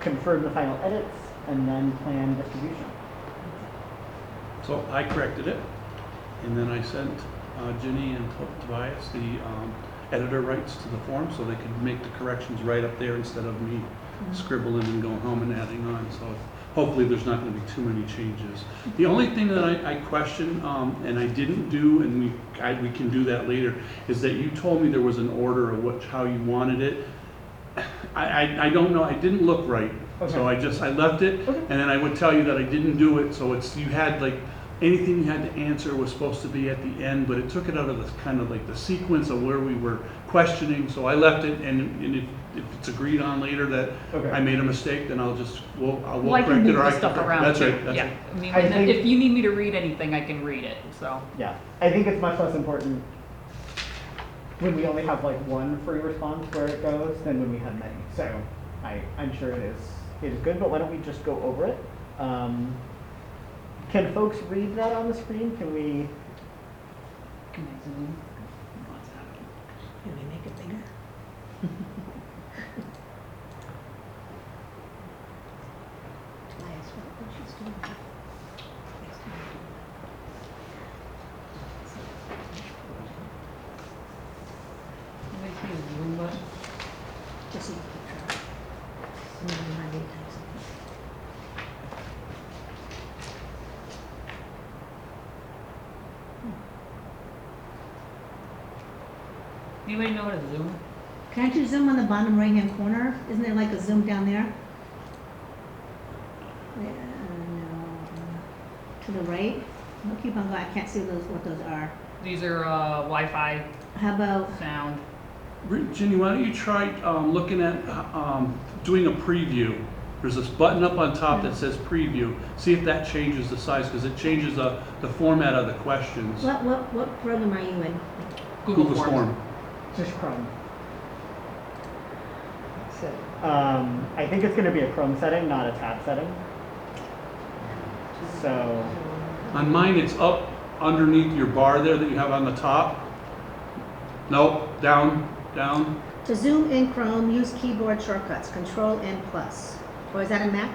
confirm the final edits, and then plan distribution. So I corrected it, and then I sent Ginny and Tobias the editor rights to the form so they could make the corrections right up there instead of me scribbling and going home and adding on. So hopefully there's not going to be too many changes. The only thing that I question, and I didn't do, and we can do that later, is that you told me there was an order of how you wanted it. I don't know, I didn't look right. Okay. So I left it, Okay. and then I would tell you that I didn't do it, so you had like, anything you had to answer was supposed to be at the end, but it took it out of the kind of like the sequence of where we were questioning, so I left it, and if it's agreed on later that Okay. I made a mistake, then I'll Well, I correct can it, move or I the can stuff correct it. around That's too. right, that's Yeah, right. I mean, I and think- if you need me to read anything, I can read it, so. Yeah, I think it's much less important when we only have like one free response where it goes than when we have many. So I'm sure it is good, but why don't we just go over it? Can folks read that on the screen? Can we? Can I zoom? What's happening? Can we make it bigger? Tobias, what she's doing? Next time we do Can I see a zoom button? that. Just so you keep track. And then remind me to type something. Anybody know how to zoom? Can't you zoom on the bottom right-hand corner? Isn't there like a zoom down there? Yeah, no. To the right? No, keep on going. I can't see what those are. These are Wi-Fi How about, sound. Ginny, why don't you try looking at doing a preview? There's this button up on top that says preview. See if that changes the size, because it changes the format of the questions. what program are you in? Google Google's Forms. form. Just Chrome. I think it's going to be a Chrome setting, not a tab setting. So, On mine, it's up underneath your bar there that you have on the top. Nope, down. To zoom in Chrome, use keyboard shortcuts, Control N plus. Or is that a Mac?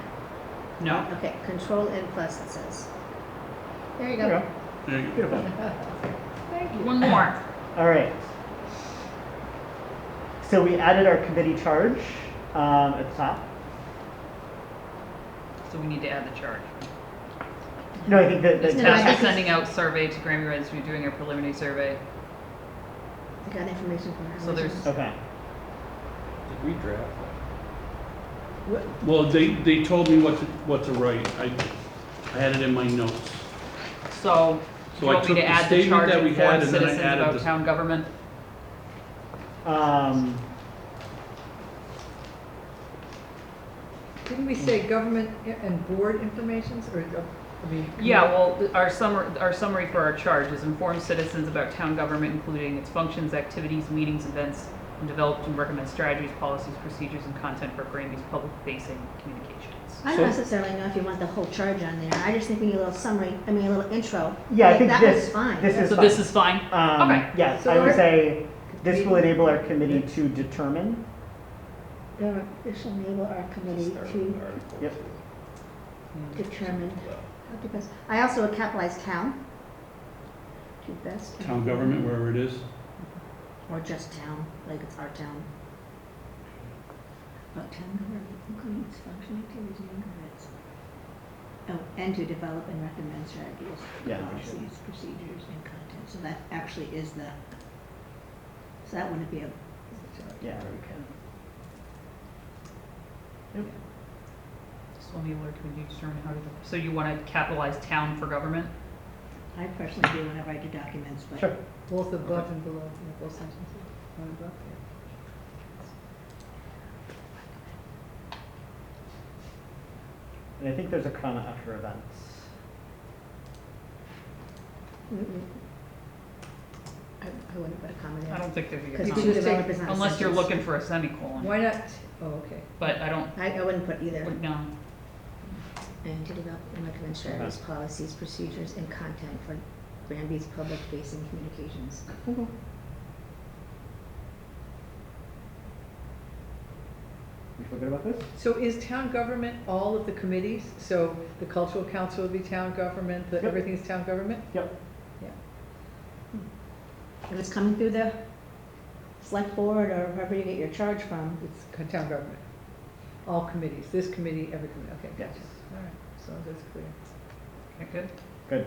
No. Okay, Control N plus it says. There you there go. you go. There you go. Beautiful. Thank you. One more. All right. So we added our committee charge at the top. So we need to add the charge. No, I think that This No, I task think is it's- sending out survey to Granby residents, we're doing a preliminary survey. I got information from her. So there's- okay. Did we draft that? Well, they told me what to write. I had it in my notes. So, So do you I want me took to the add the statement charge that we informed had, and then I citizens added about this- town government? Didn't we say government and board informations, or, I mean? Yeah, well, our summary for our charge is inform citizens about town government, including its functions, activities, meetings, events, and develop and recommend strategies, policies, procedures, and content for Granby's public-facing communications. I don't necessarily know if you want the whole charge on there. I just think we need a little summary, a little intro. Yeah, I Like, think that this was fine. This is So fine. this is fine? Okay. Yes, So I would our- say this will enable our committee to determine. This will enable our committee to Yep. determine how to best. I also would capitalize town. To best. Town government, wherever it is. Or just town, like it's our town. About town government, including its function, activities, and governance. Oh, and to develop and recommend strategies, Yeah, we should. policies, procedures, and content. So that actually is the, so that wouldn't be a, Yeah, we can. Just want me to learn to determine how to, so you want to capitalize town for government? I personally do whenever I do documents, but. Sure. Both above and below, both sentences, one above. And I think there's a comma after events. I wouldn't put a comment in. I don't think there'd be a Because You to could comment, just develop take- is not a unless you're sentence. looking for a semicolon. Why not, oh, okay. But I don't, I wouldn't put either. no. And to develop and recommend strategies, policies, procedures, and content for Granby's public-facing communications. We feel good about this? So is town government all of the committees? So the cultural council will be town government, Yep. everything's town government? Yep. If it's coming through the select board or wherever you get your charge from, It's town government. All committees, this committee, every committee, okay, Yes. gotcha. All right, so that's clear. Okay, good. Good.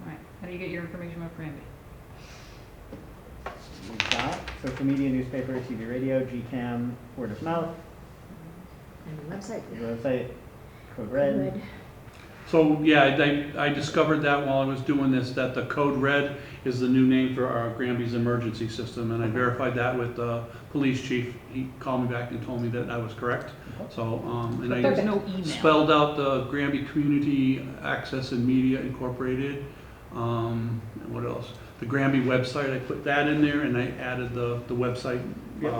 All right. How do you get your information about Granby? We've got social media, newspaper, TV, radio, GCAM, word of mouth, and the website. the website, Code Red. So, yeah, I discovered that while I was doing this, that the Code Red is the new name for our Granby's emergency system, and I verified that with the police chief. He called me back and told me that I was correct. So, and But I there's no email. spelled out the Granby Community Access and Media Incorporated. What else? The Granby website, I put that in there, and I added the website, Yep.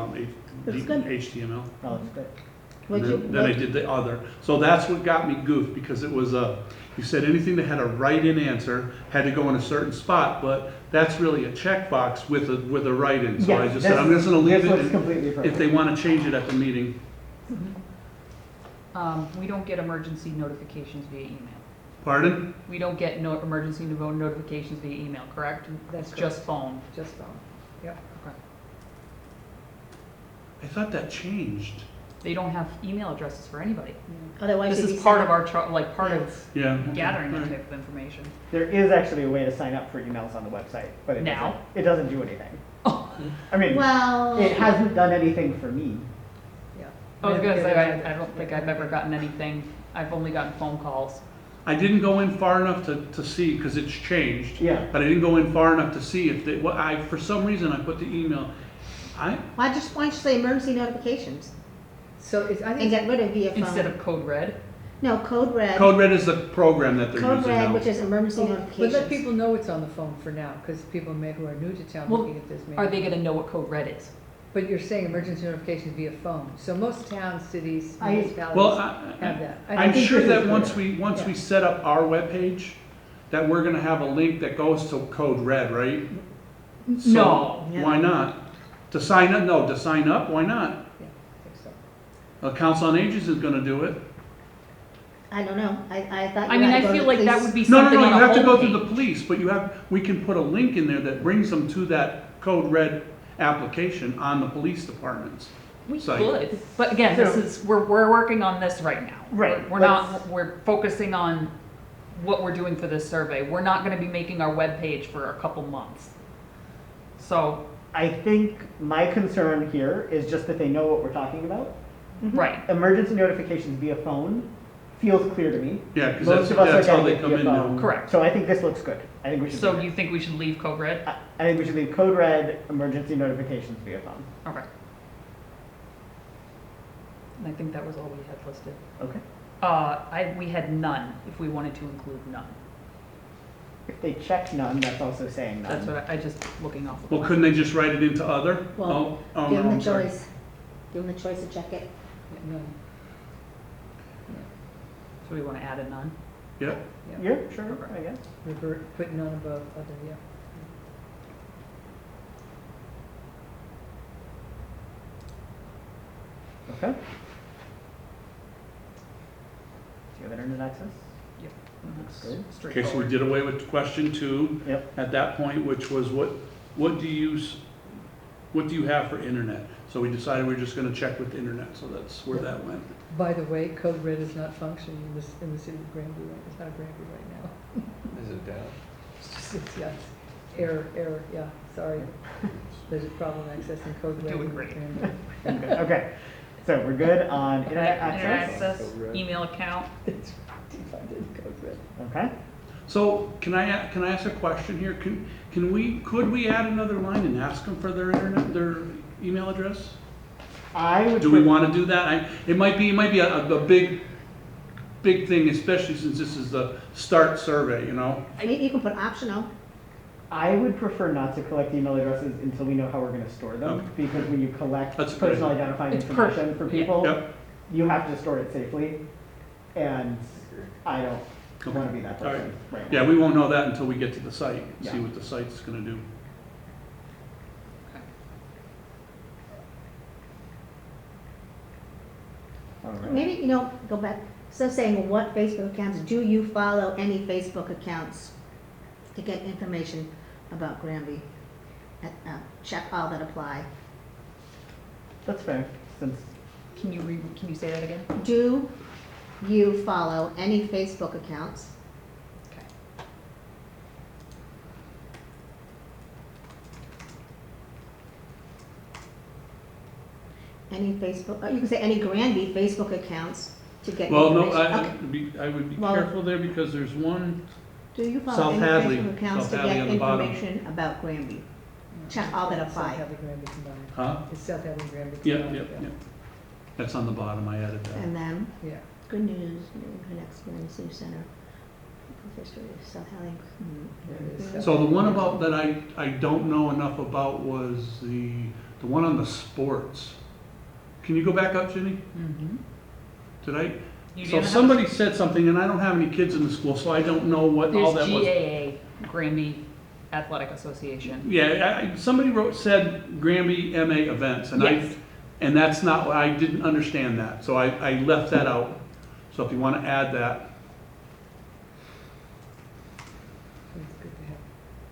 Looks good. HTML. Oh, that's good. Would you, Then I did the other. So that's what got me goofed, because it was you said anything that had a write-in answer had to go in a certain spot, but that's really a checkbox with a write-in. So I Yes, just said, I'm just gonna leave this looks it, completely and if appropriate. they wanna change it at the meeting. We don't get emergency notifications via email. Pardon? We don't get emergency notifications via email, correct? That's It's just phone. Just phone, yep. Okay. I thought that changed. They don't have email addresses for anybody. otherwise This you'd be is part of sending- our, like, part of Yeah. gathering that Right. type of information. There is actually a way to sign up for emails on the website, but Now? it doesn't do anything. Oh. I mean, Well, it hasn't done anything for me. Yeah. I was gonna say, Yeah. I don't think I've ever gotten anything. I've only gotten phone calls. I didn't go in far enough to see, because it's changed. Yeah. But I didn't go in far enough to see if they, for some reason, I put the email. why don't you say emergency notifications So it's, I and think, get rid of via phone? Instead of Code Red. No, Code Red. Code Red is the program that they're Code using Red, now. which is emergency but notifications. let people know it's on the phone for now, because people who are new to town Well, looking at this may. Are they gonna know what Code Red is? But you're saying emergency notifications via phone, so most towns, cities, Well, municipalities have that. I'm think sure this that is once clear. we Yeah. set up our webpage, that we're gonna have a link that goes to Code Red, right? So, No. why not? To sign up, no, to sign up, why not? Yeah, I think so. Council on Agents is gonna do it. I don't know, I thought I you mean, had I to go feel to like that police. would be No, something you on a have to go through the homepage. police, but we can put a link in there that brings them to that Code Red application on the police departments. We site. could, but again, this So- is, we're working on this right now. Right, We're not, we're focusing on what we're doing for this survey. We're not gonna be making our webpage for a couple months. So, I think my concern here is just that they know what we're talking about. right, Emergency notifications via phone feels clear to me. Yeah, because Most of us are that's how getting they it come via in phone. now. Correct. So I think this looks good. I think we should. so do you it. think we should leave Code Red? I think we should leave Code Red emergency notifications via phone. Okay. And I think that was all we had listed. Okay. We had none, if we wanted to include none. If they check none, that's also saying none. That's what I just looking off. Well, couldn't they just write it into other? Well, Oh, Give no, them I'm the sorry. choice. Give them the choice to check it. No, So we wanna add a none? Yeah, Yeah, sure, Okay. I guess. revert, put none above other, yeah. Okay. Do you have internet access? Yep. Looks good. okay, so we Straightforward. did away with question 2 Yep. at that point, which was what do you have for internet? So we decided we're just gonna check with the internet, so that's where that went. By the way, Code Red is not functioning in the city of Granby, right? It's not Granby right now. Is it down? Yeah, it's error, yeah, sorry. There's a problem accessing Code Red. Doing in great. Granby. Okay, so we're good on internet Internet access? access, email account. It's defined in Code Red. Okay. So can I ask a question here? Could we add another line and ask them for their email address? I would. Do we want to do that? It might be a big thing, especially since this is the start survey, you know? You can put optional. I would prefer not to collect email addresses until we know how we're gonna store them, Okay. because when you collect That's a good personal idea. identifying It's information for yeah. people, Yep. you have to store it safely, and I don't Okay. wanna be that All right. person right now. Yeah, we won't know that until we get to the site, and see Yeah. what the site's gonna do. All right. Maybe, go back, so saying what Facebook accounts, do you follow any Facebook accounts to get information about Granby? Check all that apply. That's fair, since, Can you say that again? Do you follow any Facebook accounts? Okay. Any Facebook, you can say any Granby Facebook accounts to get Well, no, information. I Okay. would be, I would be Well- careful there because there's one, Do you follow South any Hadley, Facebook accounts to South Hadley get on the bottom. information about Granby? Check all that apply. South Hadley, Granby combined. huh? It's South Hadley, Granby Yeah, combined. yeah. That's on the bottom, I added that. And then, Yeah. good news, connects Granby Senior Center. History of South Hadley. There it is. So the one about, that I don't know enough about was the one on the sports. Can you go back up, Ginny? Mm-hmm. Did I? You So didn't have somebody said something, and I don't have any kids in the school, so I don't know what all There's that was. GAA, Granby Athletic Association. Yeah, somebody said Granby MA events, and Yes. and that's not, I didn't understand that, so I left that out. So if you want to add that, It's good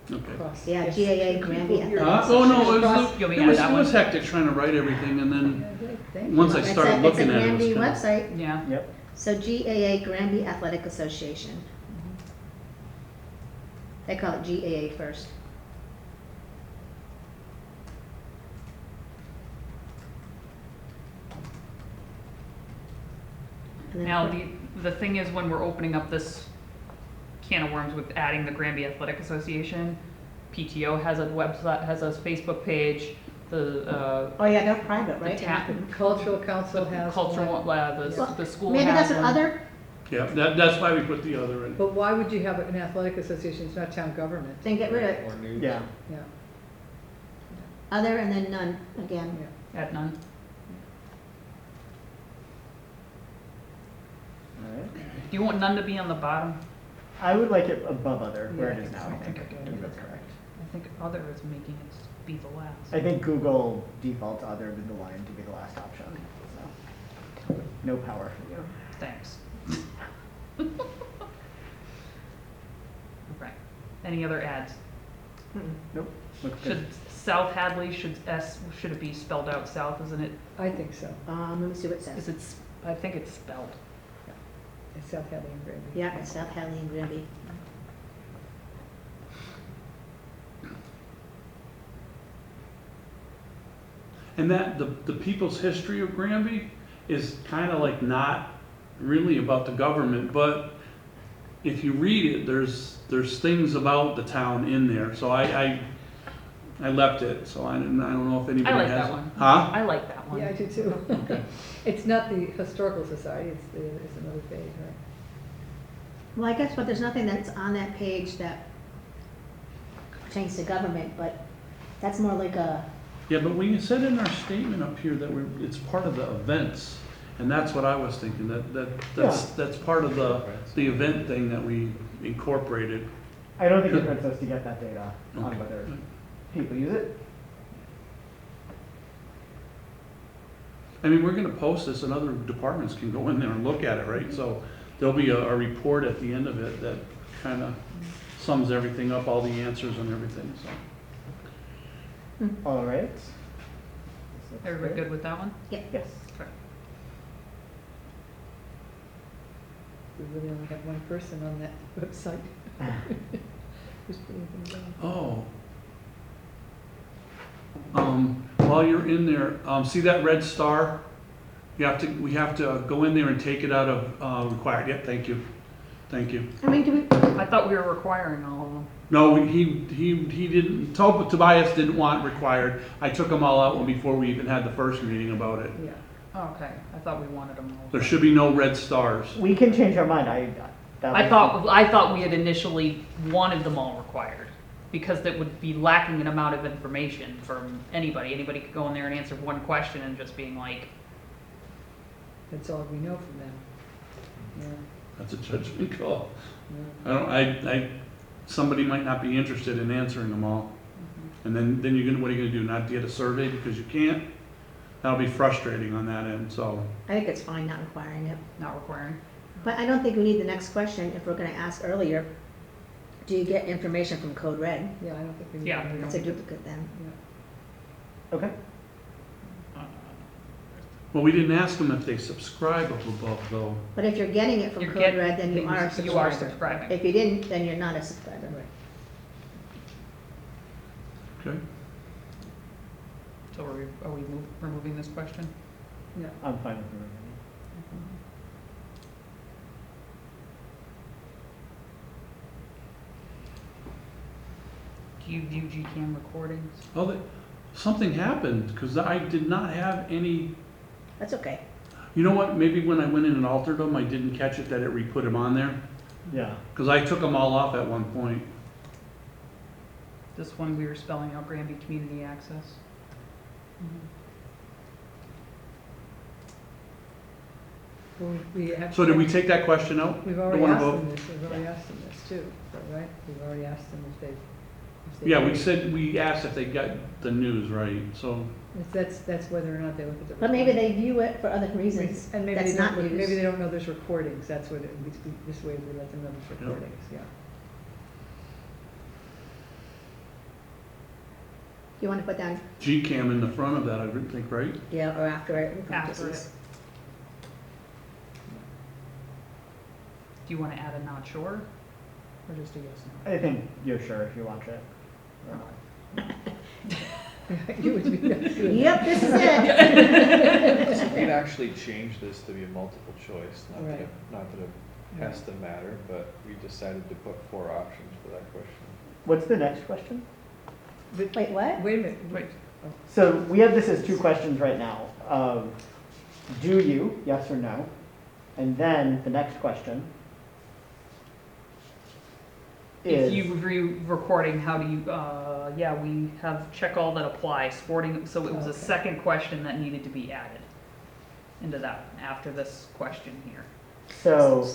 to have okay. cross. Yeah, Yes. GAA Granby You're- Athletic Oh, no, Cross- you want me to add that it was one? hectic trying to write everything, and then, Yeah, great, thank you. once I It's a- started looking at it, It's a it Granby was website, Yeah. yep. so GAA Granby Athletic Association. They call it GAA first. And then Now, put- the thing is, when we're opening up this can of worms with adding the Granby Athletic Association, PTO has a website, has a Facebook page, the, Oh, yeah, they're private, the right? Cultural council the has cultural, one. the school Maybe has that's what one. other, yeah, that's why we put the other in. But why would you have an athletic association? It's not town government. then get rid of Or news. Yeah. Yeah, other and then none again. yeah. At none. All right. Do you want none to be on the bottom? I would like it above other, where it Yeah, is now, I I think think. I I think that's correct. I think other is making it be the last. I think Google defaults other with the line to be the last option, so. No power for you. Thanks. Okay. Any other ads? Nope, looks good. Should South Hadley, should it be spelled out south, isn't it? I think so. Let me see what it Is says. it, I think it's spelled. It's South Hadley and Granby. Yeah, it's South Hadley and Granby. And that, the people's history of Granby is kind of like not really about the government, but if you read it, there's things about the town in there, so I left it, so I don't know if anybody I has. like that one. Huh? I like that one. Yeah, I do too. Okay. It's not the historical society, it's another page, right? Well, I guess, but there's nothing that's on that page that pertains to government, but that's more like a, Yeah, but we said in our statement up here that it's part of the events, and that's what I was thinking, that's part of the event thing that we incorporated. I don't think it hurts us to get that data on Okay. whether people use it. I mean, we're gonna post this and other departments can go in there and look at it, right? So there'll be a report at the end of it that kind of sums everything up, all the answers and everything, so. All right. This looks Everybody good with that one? Yes. Okay. We really only have one person on that website. Who's putting things down. Oh. While you're in there, see that red star? We have to go in there and take it out of, required. Yep, thank you. Thank you. I mean, do we, I thought we were requiring all of them. No, he didn't, Tobias didn't want required. I took them all out before we even had the first meeting about it. Yeah. Oh, okay, I thought we wanted them all. There should be no red stars. We can change our mind, I thought we had initially wanted them all required, because that would be lacking an amount of information from anybody. Anybody could go in there and answer one question and just being like, That's all we know from them. Yeah, That's a judgment call. yeah. Somebody might not be interested in answering them all. And then what are you gonna do, not get a survey because you can't? that'll be frustrating on that end, so. I think it's fine not requiring it. Not requiring. But I don't think we need the next question if we're gonna ask earlier, do you get information from Code Red? Yeah, I don't think we need. Yeah. to- That's a duplicate then. Yeah. Okay. Well, we didn't ask them if they subscribe up above, though. But if you're getting it from You're Code get- Red, then you are a You are subscriber. subscribing. If you didn't, then you're not a subscriber. Right. Okay? So are we removing this question? Yeah. I'm fine with removing Do you view GCAM recordings? Oh, something happened, because I did not have any, That's okay. you know what, maybe when I went in and altered them, I didn't catch it that it re-put them on there, it. Yeah. because I took them all off at one point. This one we were spelling out Granby Community Access. Well, we have. So did we take that question out? We've The already one asked above? them this, we've already asked them this too, right? We've already asked them if they. Yeah, we said, we asked if they got the news right, so, That's whether or not they look at the. But maybe recording. they view it for other reasons. And maybe That's they not don't, news. maybe they don't know there's recordings, that's what, this way we let them know there's Yeah. recordings, yeah. You wanna put down, GCAM in the front of that, I would think, right? yeah, or after it? in After parentheses. Do you want to add a not sure? Or just a yes, no? I think you're sure if you watch it. You would be, that's good. Yep, this is it. So we'd actually change this to be a multiple choice, not that, Right. not that it has to matter, but we decided to put 4 options for that question. What's the next question? But- Wait, what? Wait a minute. Wait. So we have this as 2 questions right now of, do you, yes or no? And then the next question is. If you review recording, how do you, yeah, we have check all that apply, sporting, so it was a Okay. second question that needed to be added into that, after this question here. So,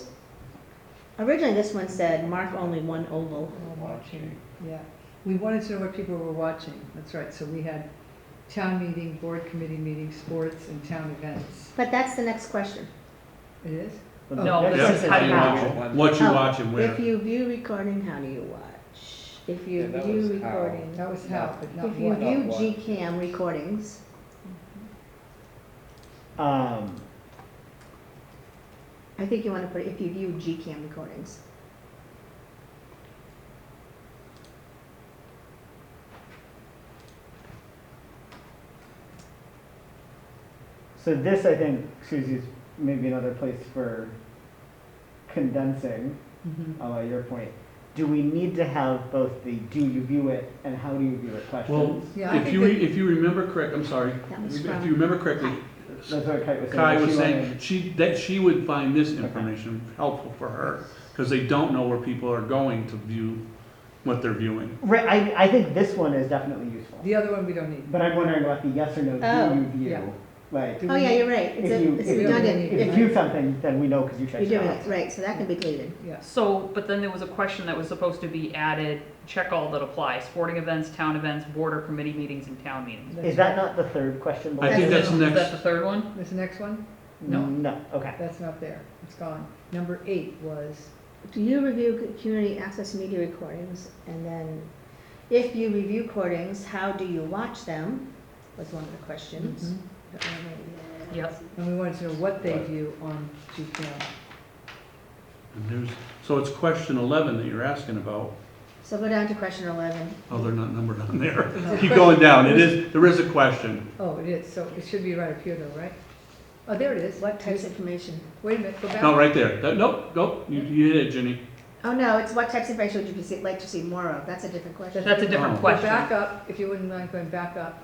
Originally, this one said, mark only one oval. Watching, yeah. We wanted to know what people were watching, that's right, so we had town meeting, board committee meeting, sports, and town events. But that's the next question. It is? the No, next this is question how do you how. watch What you Oh, watch and where. If you view recording, how do you watch? If you Yeah, that view was how. recording. That was how, but not If you what. view Not what. GCAM recordings, I think you want to put, if you view GCAM recordings. So this, I think, Susie's maybe another place for condensing, your point. Do we need to have both the do you view it and how do you view it Well, questions? Yeah, I if think you, that- if you remember correct, I'm sorry, That was if from you remember correctly, That's what Kite was saying. Kai that was she saying, wanted- that she would find this Okay. information helpful for her, because they don't know where people are going to view what they're viewing. Right, I think this one is definitely useful. The other one we don't need. But I'm wondering about the yes or no, Oh, do you view? yeah. Like, Do Oh, we yeah, need- you're right. It's if you, it's if you, redundant. if you view something, then we know because you checked You're it doing out. it, right, so that can be deleted. Yeah. So, but then there was a question that was supposed to be added, check all that apply, sporting events, town events, board or committee meetings, and town meetings. Is that not the third question? I think that's Is next. that the third one? This next one, No. No, okay. that's not there, it's gone. Number 8 was, Do you review community access media recordings? And then, if you review recordings, how do you watch them? Was one of the questions. Yep. and we wanted to know what they view on GCAM. And there's, so it's question 11 that you're asking about. So go down to question 11. Oh, they're not numbered on there. Keep going down. It is, there is a question. Oh, it is, so it should be right up here though, right? Oh, there it is. What types of information? Wait a minute, go back. No, right there. Nope, you hit it, Ginny. Oh, no, it's what types of information would you like to see more of? That's a different question. That's a different Oh. Go question. back up, if you wouldn't mind going back up.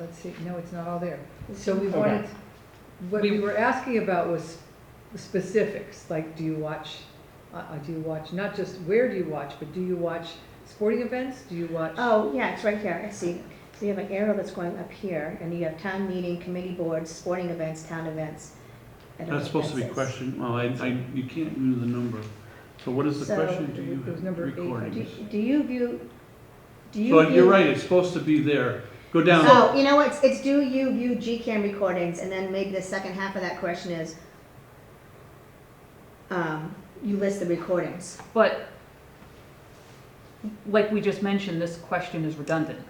Let's see, no, it's not all there. So we Okay. wanted, what We- we were asking about was the specifics, like do you watch, not just where do you watch, but do you watch sporting events? Do you watch? Oh, yeah, it's right here, I see. So you have an arrow that's going up here, and you have town meeting, committee boards, sporting events, town events. I don't know That's what supposed to be that says. question, well, you can't use the number. So what is the So, question? Do you it was number 8. recordings? Do you view, do you So view? you're right, it's supposed to be there. Go down. So, you know what, it's do you view GCAM recordings, and then maybe the second half of that question is, you list the recordings. But, like we just mentioned, this question is redundant,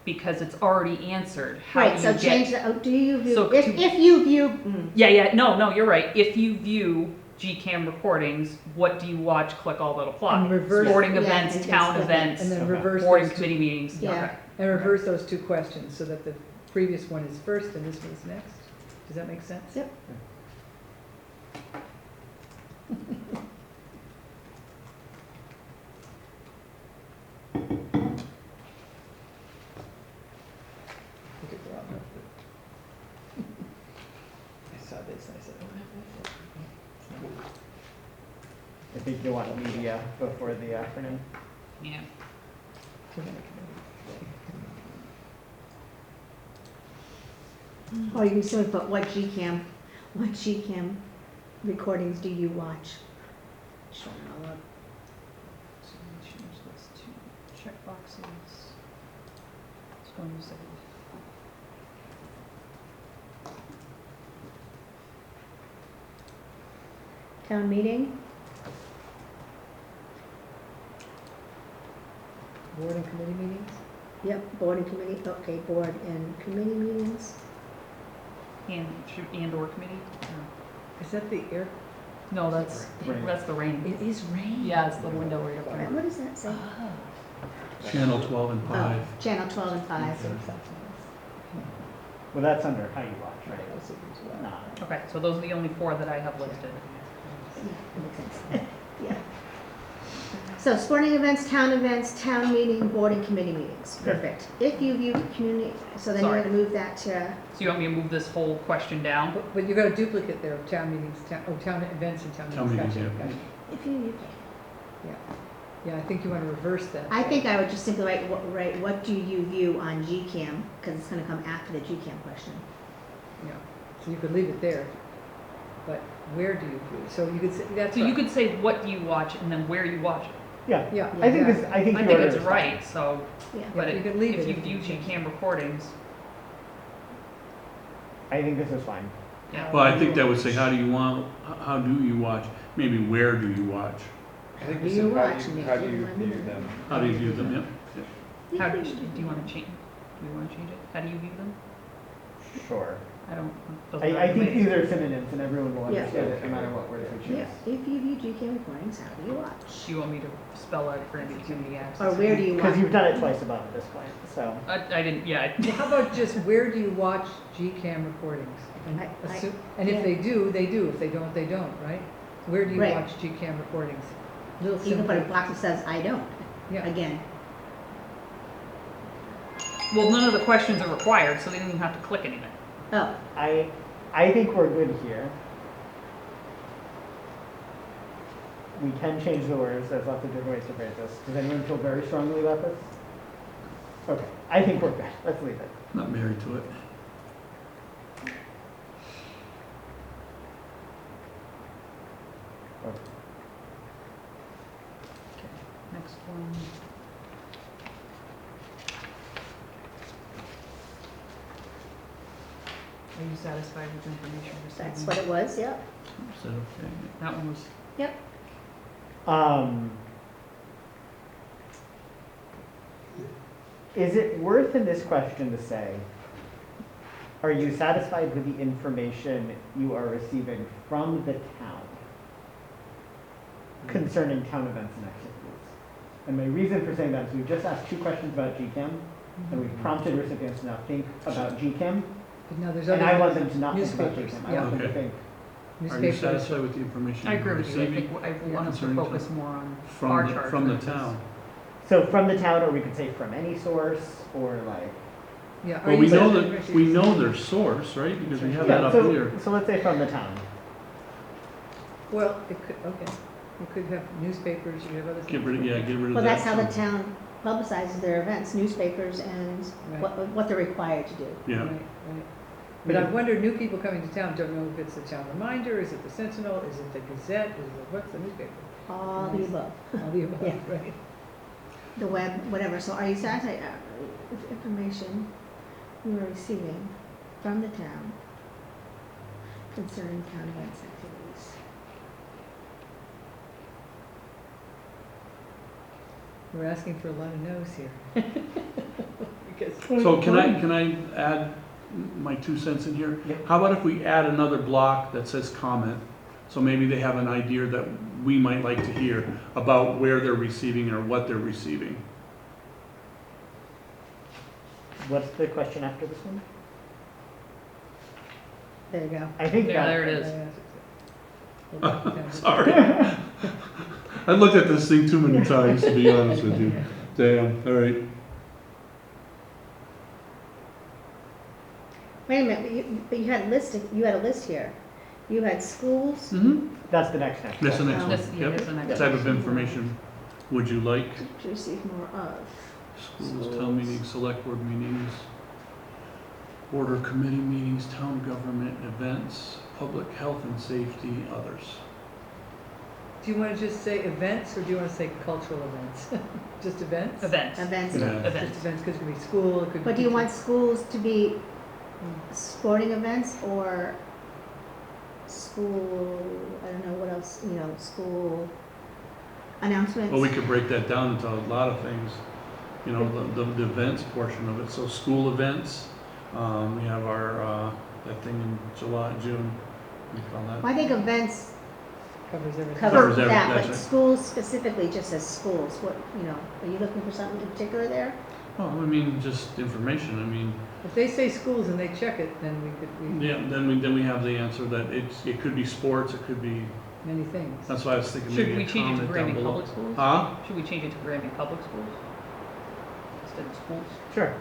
because it's already answered. How Right, do so you change get? the, do you view, So if to- you view, Yeah, no, you're right. If you view GCAM recordings, what do you watch? Click all that apply. And reverse- Sporting Yeah, events, and town that's events, And then Okay. reverse board those and two, committee meetings. Yeah. Okay. and reverse those two questions so that the previous one is first and this one's next. Does that make sense? Yep. I took the wrong one, but- I saw this and I said, oh, that's it. I think you want media before the acronym. Yeah. Too many committees. or you can simply put what GCAM recordings do you watch? Show them all up. So we change this to check boxes. It's going to say. Town meeting, Board and committee meetings? yep, board and committee, okay, board and committee meetings. And or committee? Is that the air? No, that's the rain. It is rain. Yeah, it's the window right up Right, there. what does that say? Channel 12 and 5. Oh, channel 12 and 5. Well, that's under how you watch, right? Well. Not. Okay, so those are the only 4 that I have listed. Yeah, that makes sense. Yeah. So sporting events, town meeting, board and committee meetings, perfect. If you view community, so then you're Sorry. gonna move that to, So you want me to move this whole question down? But you got a duplicate there of town meetings, town events and town Town meetings. meetings, Gotcha, yeah. gotcha. if you, Yeah, I think you want to reverse that. I think I would just simply write, what do you view on GCAM? Because it's gonna come after the GCAM question. Yeah, so you could leave it there, but where do you view? So you could say, that's So you right. could say what do you watch and then where you watch it. Yeah, Yeah, I think this, exactly. I think I the think order it's is fine. right, so, Yeah. but you it- could leave if it you if view you change GCAM recordings, I think this is fine. yeah. Well, I think that would say, how do you watch? Maybe where do you watch? I think Do we you said, watch and how if do you you want view to- them? How do you view them? Yep. How do you want to change, do you want to change it? How do you view them? Sure. I don't, I doesn't matter to think me. these are synonyms and everyone will Yeah. understand it no matter what words we choose. Yeah, if you view GCAM recordings, how do you watch? Do you want me to spell out Granby Community Access? Or where do you watch? Because you've done it twice above at this point, so. I didn't, yeah. Well, how about just where do you watch GCAM recordings? And and if they do, they do. If they don't, they don't, right? Where do you Right. watch GCAM recordings? Little You can put a simple. box that says, I don't, Yeah, again. Well, none of the questions are required, so they don't even have to click anything. Oh, I think we're good here. We can change the words, there's lots of different ways to phrase this. Does anyone feel very strongly about this? Okay, I think we're good, let's leave it. Not married to it. Okay. Next one. Are you satisfied with information received? that's what it was, yep. Is that okay? That one was, Yep. Is it worth in this question to say, are you satisfied with the information you are receiving from the town concerning town events and activities? And my reason for saying that is we've just asked 2 questions about GCAM, and we've prompted recipients to now think about GCAM, but now there's and I want other them to not think about newspapers, GCAM. I yeah. want them to Okay. think, Are you newspapers. satisfied with the information I you're agree with you. I receiving think I want us to concerning focus more on our from the, charge. from the versus- town? so from the town, or we could say from any source, or like. Yeah. are Well, we you know satisfied that, we know their source, right? Because we have that Yeah, up so, here. so let's say from the town. Well, it could, okay. You could have newspapers, you have other things. Get rid of, yeah, get rid of that. Well, that's how the too. town publicizes their events, newspapers and Right. what they're required to do. Yeah, Right, right. But I wonder, new people coming to town don't know if it's the Town Reminder, is it the Sentinel, is it the Gazette, is it, what's the newspaper? All the above, All the above, Yeah. right? the web, whatever. So are you satisfied, with information you are receiving from the town concerning town events activities. We're asking for a lot of no's here. Because So can I add my 2 cents in here? Yeah. How about if we add another block that says comment? So maybe they have an idea that we might like to hear about where they're receiving or what they're receiving. What's the question after this one? There you go. I think Yeah, that, there it is. Sorry. I looked at this thing too many times, to be honest with you. Damn, all right. Wait a minute, but you had a list here. You had schools, Mm-hmm. that's the next That's the next one. This, yeah, Yep. this is the next What one. type of information would you like? to receive more of. Schools, town meetings, select board meetings, board or committee meetings, town government events, public health and safety, others. do you want to just say events, or do you want to say cultural events? Just events? Events. Events. Yeah. Just Events. events, because it could be school, it could be. But do you want schools to be sporting events or school, I don't know what else, school announcements? Well, we could break that down into a lot of things, the events portion of it. So school events, we have our, that thing in June, what do you call that? I think events Covers everything. Covers cover everything, that, that's but right. schools specifically just says schools. What, are you looking for something in particular there? Well, I mean, just information, If they say schools and they check it, then we yeah, then we have the answer that it could be sports, it could be, many things. that's why I was thinking Should maybe we a change it to comment down Granby below. Public Schools? Huh? Should we change it to Granby Public Schools? Instead of schools? sure.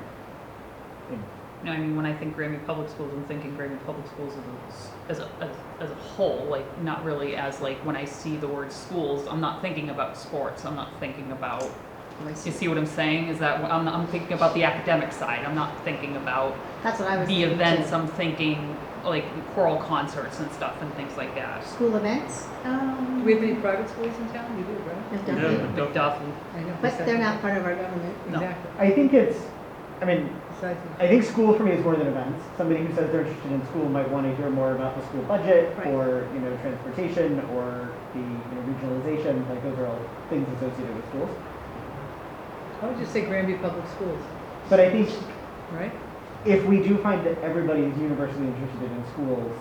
No, I mean, when I think Granby Public Schools, I'm thinking Granby Public Schools as a whole, like, not really as, like, when I see the word schools, I'm not thinking about sports, I'm not thinking about, you see what I'm saying? Is that, I'm thinking about the academic side, I'm not thinking about That's what I was the thinking. events, too. I'm thinking, like, choral concerts and stuff and things like that. School events? Do we have any private schools in town? We do, right? Have Yeah, done it. but McDuffie. I know. But they're not part of our government. No. Exactly. I think Besides I think school for me is more than events. Somebody who says they're interested in school might want to hear more about the school budget Right. or, transportation or the, regionalization, like those are all things associated with schools. I would just say Granby Public Schools, But I think right? if we do find that everybody is universally interested in schools,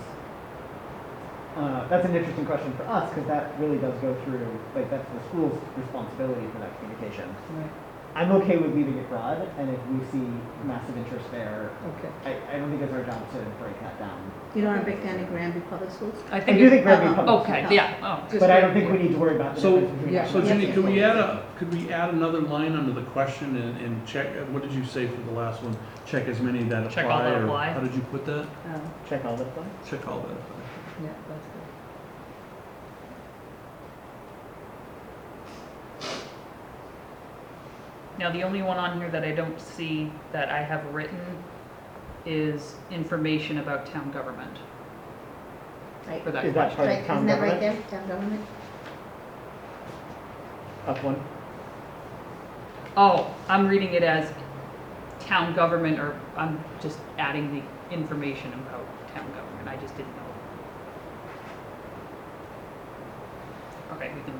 that's an interesting question for us because that really does go through, like that's the school's responsibility for that communication. Right, I'm okay with leaving it broad, and if we see massive interest there, okay. I don't think it's our job to break that down. You don't have a big fan of Granby Public Schools? I I think, do think Granby Public. okay, Schools, yeah, oh. Just but I don't think Granby. we need to worry about the So- difference between. Yeah. So Yeah. Ginny, could we add another line under the question and check, what did you say for the last one? Check as many that apply? Check all that or apply. How did you put that? Check all this one. Check all that apply. Yeah, that's good. Now, the only one on here that I don't see that I have written is information about town government Right. for that Is that question. part Right, of town isn't that right government? there, town government? Up one. Oh, I'm reading it as town government, or I'm just adding the information about town government. I just didn't know. Okay, we can.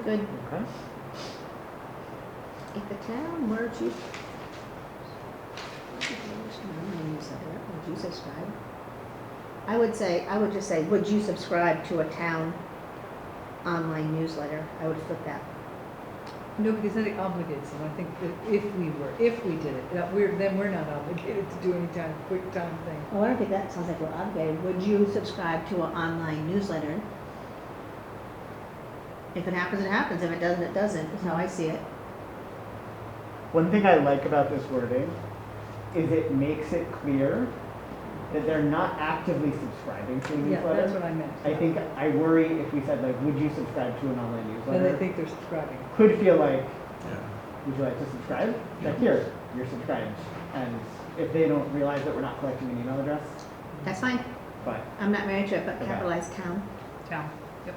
Good. Okay. If the town were to. Would you subscribe? I would just say, would you subscribe to a town online newsletter? I would flip that. No, because then it obligates them. I think that if we did it, then we're not obligated to do any kind of quick time thing. Oh, I don't think that sounds like we're obligated. Would you subscribe to an online newsletter? If it happens, it happens. If it doesn't, it doesn't. That's how I see it. One thing I like about this wording is it makes it clear that they're not actively subscribing to a Yeah, newsletter. that's what I meant. I think I worry if we said like, would you subscribe to an online Then newsletter? they think they're subscribing. Could feel like, Yeah. would you like to subscribe? Yeah. Check here, you're subscribed. And if they don't realize that we're not collecting an email address, That's fine. but I'm not married to it, but Okay. capitalize town. Town, yep.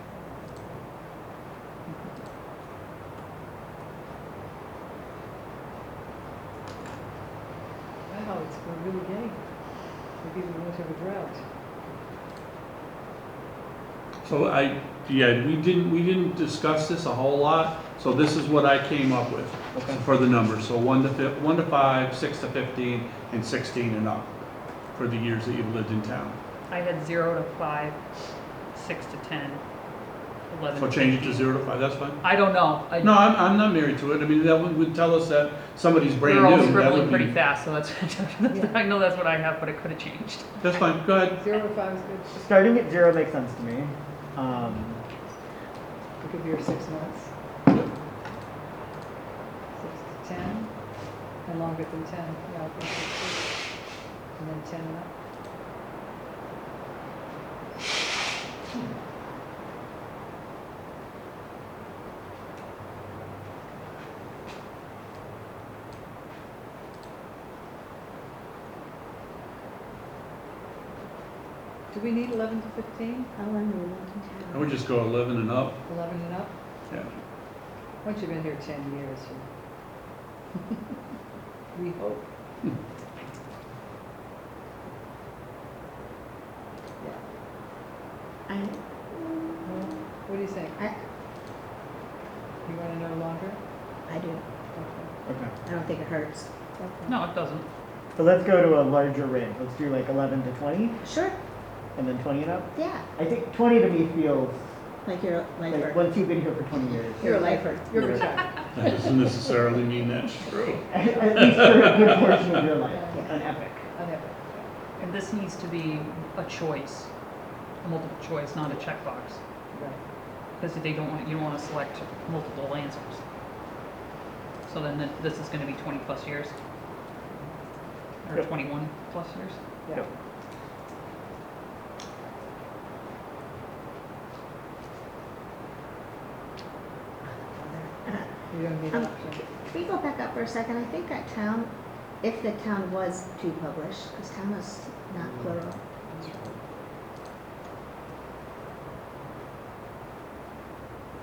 Wow, it's going really gay. Maybe we won't have a drought. So we didn't discuss this a whole lot, so this is what I came up with Okay. for the numbers. So 1 to 5, 6 to 15, and 16 and up for the years that you've lived in town. I had 0 to 5, 6 to 10, 11 So to change it to 15. 0 to 5, that's fine. I don't know. No, I'm not married to it. I mean, that would tell us that somebody's brand We're all new. That scribbling would pretty be, fast, so that's, Yeah. I know that's what I have, but it could have changed. that's fine, go ahead. 0 to 5 is good. starting at 0 makes sense to me. We could be here 6 months. 6 to 10, and longer than 10. Yeah, I'll go 6. And then 10 and up. Do we need 11 to 15? How long do we want I would just go 11 and up. 11 and up? Yeah. Once you've been here 10 years, we hope. Yeah. Well, what do you think? You want to know longer? I do. Okay. Okay. I don't think it hurts. Okay. No, it doesn't. So let's go to a larger range. Let's do like 11 to 20, Sure, and then 20 and up. yeah, I think 20 to me feels like you're a like lifer. once you've been here for 20 years. You're a lifer. You're You're- retired. That doesn't necessarily mean that's true. At least for a good portion of your life, Yeah. an epic. I'll have it. And this needs to be a choice, a multiple choice, not a checkbox. Right. Because you don't want to select multiple answers. So then this is going to be 20 plus years? Or Yep. 21 plus years? Yeah. Yep. You don't need Um, option. Can we go back up for a second? I think that town, if the town was to publish, because town is not plural.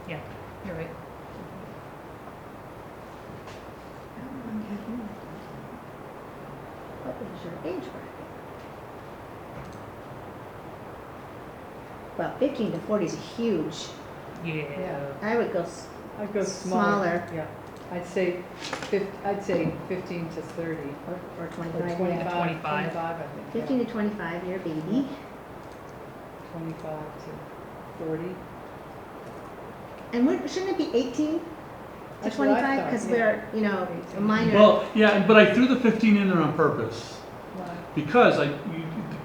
Yeah, you're right. How long have you lived in town? What is your age bracket? Well, 15 to 40 is huge. Yeah. I would go, I'd go Smaller. smaller. Yeah. I'd say 15 to 30. or Or 25. 25. yeah. 25. 25, I think. 15 yeah. to 25, you're a baby. 25 to 40. And shouldn't it be 18 to That's what I 25? thought, Because yeah. we're, a 18. minor. Well, yeah, but I threw the 15 in there on purpose. Why? Because the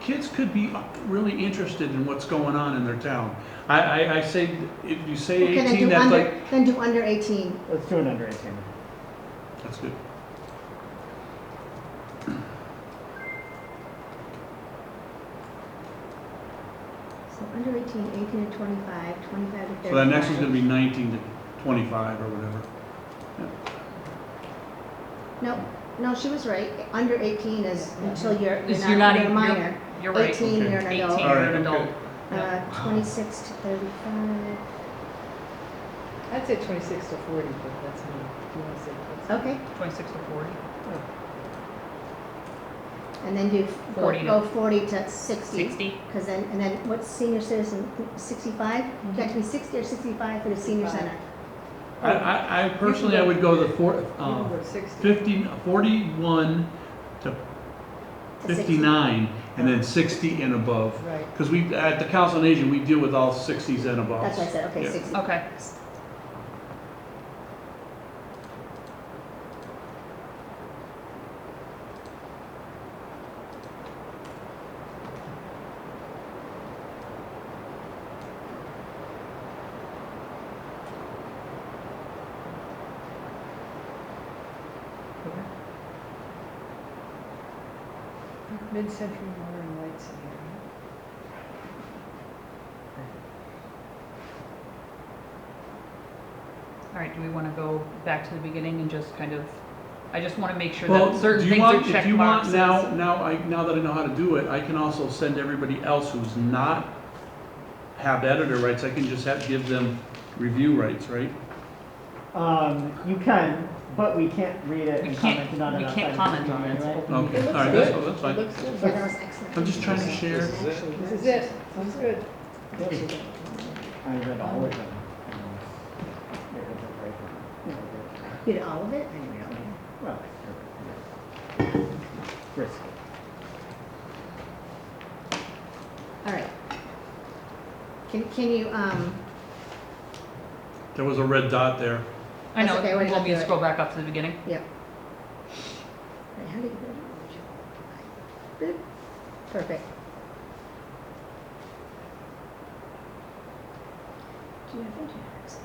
kids could be really interested in what's going on in their town. I say, if you say Okay, then 18, do that's under, like, then do under 18. Let's do an under 18. that's good. So under 18, 18 to 25, 25 to 35. So that next one's gonna be 19 to 25 or whatever. No, she was right. Under 18 is until you're Is not, you're a minor. You're right. 18, you're an 18, adult. you're Alright, an okay. adult. 26 to 35. I'd say 26 to 40, but that's me. Do you want to say? that's- Okay, 26 to 40. and then do 40 to- go 40 to 60. 60. Because then, and then what's senior citizen, 65? You have to be 60 or 65 for the senior 65. center. I personally, I would go the You can go 60. 41 to To 60. 59, and then 60 and above. Right. Because we, at the Council on Aging, we deal with all 60s and above. That's what I said, okay, Yeah. 60. Okay. Mid-century modern lights in here. All right, do we want to go back to the beginning and just kind of I just want to make sure Well, that certain do you things want, are if check you want, boxes. now that I know how to do it, I can also send everybody else who's not have editor rights, I can just give them review rights, right? You can, but we can't read it We and can't- comment on it we outside can't of comment the on it. meeting It's anyway. open Okay, It looks all right, good. that's fine. It looks good. Yeah, that was excellent. I'm just trying to share. This is it? Actually, This is it, sounds good. I read all of them. There was a break. You did all of it? I didn't read all of it. Well, yeah. Risky. All right. Can you, There was a red dot there. I know, That's okay, we're you want me gonna to do it. scroll back up to the beginning? yep. Wait, how do you do it? Boop. Perfect. Do you have internet access?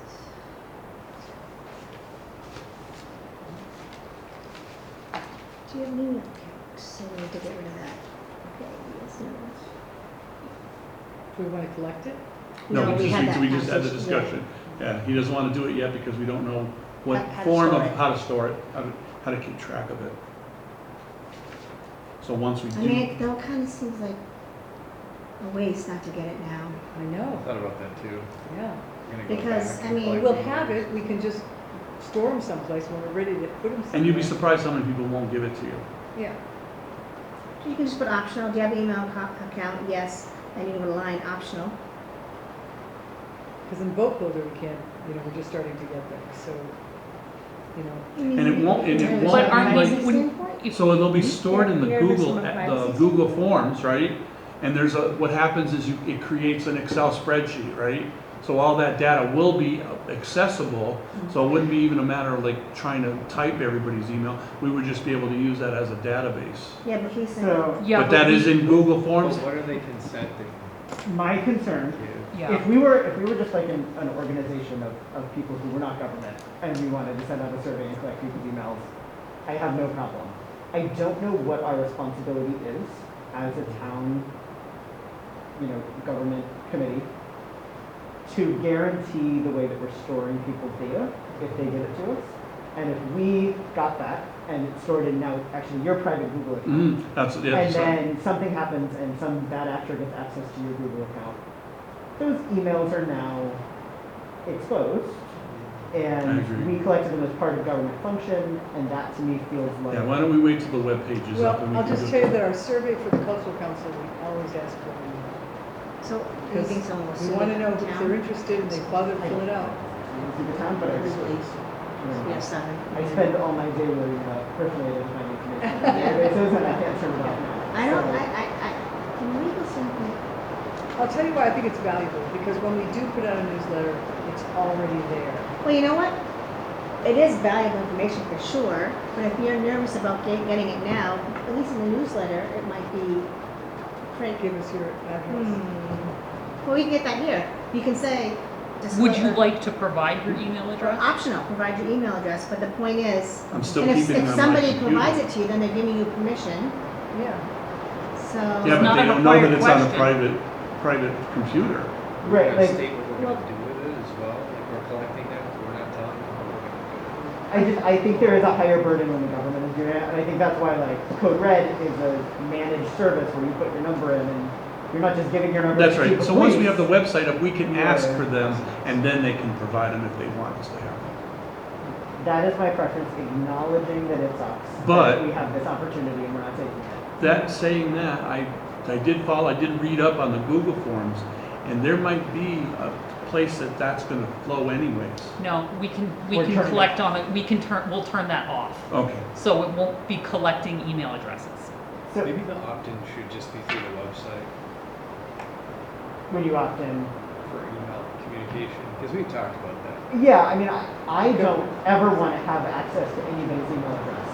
Do you have an email account? So we need to get rid of that. Okay, yes, no. Do we want to collect it? No, we had that we just had the conversation, yeah. discussion. Yeah, he doesn't want to do it yet because we don't know what How to form store of, it. how to store it, how to keep track of it. So once we I mean, do, it though kind of seems like a waste not to get it now. I know, I thought about that too. yeah. We're gonna go Because, back I and mean, collect We'll them. have it, we can just store them someplace when we're ready to put them somewhere. and you'd be surprised how many people won't give it to you. Yeah, You can just put optional, do you have an email account? Yes, and you can line optional. because in boat builder, we can't, we're just starting to get there, so, And it won't- and it But aren't like- we, wouldn't- if- So it'll be stored in the Here, Google, some of the privacy. Google Forms, right? And there's what happens is it creates an Excel spreadsheet, right? So all that data will be accessible, so it wouldn't be even a matter of like trying to type everybody's email. We would just be able to use that as a database. Yeah, but he's saying, So, yeah, But that is in Google But Forms. what are they consenting my concern, to? Yeah, if we were just like an organization of people who were not government, and we wanted to send out a survey and collect people's emails, I have no problem. I don't know what our responsibility is as a town, government committee to guarantee the way that we're storing people's data if they give it to us. And if we got that and it's stored in now actually your private Google account, That's, yeah, and so- then something happens and some bad actor gets access to your Google account, those emails are now exposed. I And agree. we collected them as part of government function, and that to me feels like. Yeah, why don't we wait till the web page is well, up and we I'll can just tell you that our survey for the cultural council, we always ask for an email. so you think someone will We sue want to the know if they're town? interested and they bother to fill it out. To the town, but I Please, really, we have seven. I spend all my day worrying about personally identifying information on a daily basis, and I can't turn it off now. I don't, So- from a legal standpoint, I'll tell you why I think it's valuable, because when we do put out a newsletter, it's already there. well, you know what? It is valuable information for sure, but if you're nervous about getting it now, at least in the newsletter, it might be print. Give us your address. Well, we can get that here. You can say. would you like to provide your email address? Optional, provide your email address, but the point is, I'm still and keeping it if on my somebody computer. provides it to you, then they're giving you permission, Yeah. so. Yeah, but not they a don't know that required it's on a question. private computer. We're Right, gonna like, state what we're well- gonna do with it as well, like we're collecting that, we're not telling them what we're gonna do. I think there is a higher burden when the government is doing it, and I think that's why like Code Red is a managed service where you put your number in and you're not just giving your number That's to right. chief So of once we police. have the website up, we can ask Yeah. for them and then they can provide them if they want us to have them. That is my preference, acknowledging that it sucks. But- that we have this opportunity and we're not taking it. That saying that, I did read up on the Google Forms, and there might be a place that's gonna flow anyways. No, we can Or turn it collect on it, we'll turn that off. Okay. So it won't be collecting email addresses. So Maybe the opt-in should just be through the website when you opt in, for email communication, because we talked about that. yeah, I mean, I don't ever want to have access to anybody's email address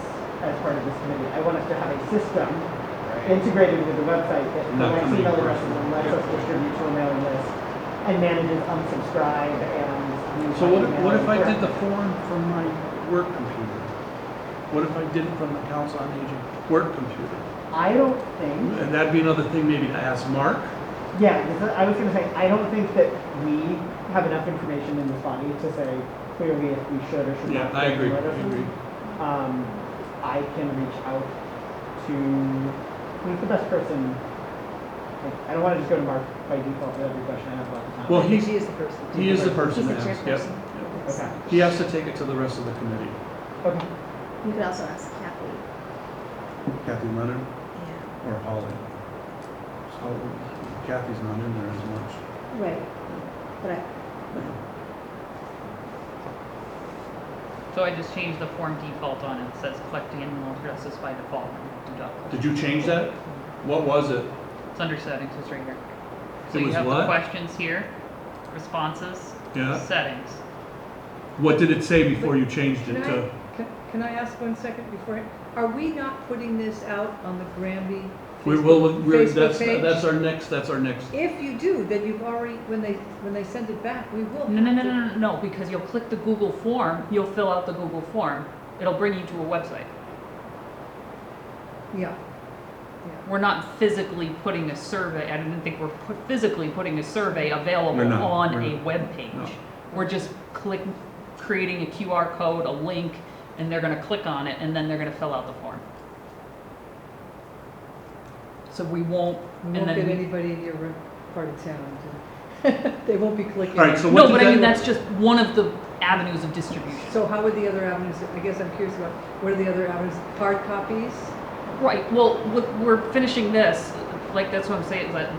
as part of this committee. I want us to have a system integrated with the website that Not collects committee email person. addresses and lets us distribute to a mailing list and manages unsubscribe and. So what if I did the form from my work computer? What if I did it from the Council on Aging work computer? I don't think, And that'd be another thing maybe to ask Mark. yeah, because I was gonna say, I don't think that we have enough information in this body to say clearly if we should or should Yeah, not. I agree. let us. I can reach out to, who's the best person? I don't want to just go to Mark by default for every question I have about the town. Well, I think he is the person. He is the person He's to the ask, yep. chairperson. Okay, He has to take it to the rest of the committee. okay. You could also ask Kathy. Kathy Leonard Yeah. or Holly. So Kathy's not in there as much. Right. But I, So I just changed the form default on it. It says collecting email addresses by default. Do not collect. Did you change that? What was it? It's under settings, it's right here. So It you was have the what? questions here, responses, Yeah. settings. What did it say before you changed it to? Can I ask 1 second before, are we not putting this out on the Granby That's Facebook page? that's our next. If you do, then you've already, when they send it back, we will have No, because you'll click the Google form, you'll fill out the Google form. It'll bring you to a website. Yeah. We're not physically putting a survey, I didn't think we're physically putting a survey available We're not, on we're a not. web page. No. We're just creating a QR code, a link, and they're gonna click on it, and then they're gonna fill out the form. So we won't, We and won't get then, anybody in your part of town to, they won't be clicking. All right, so what no, does but I that- mean, that's just one of the avenues of distribution. So how would the other avenues, I guess I'm curious about, what are the other avenues? Hard copies? Right, well, we're finishing this, like, that's what I'm saying, but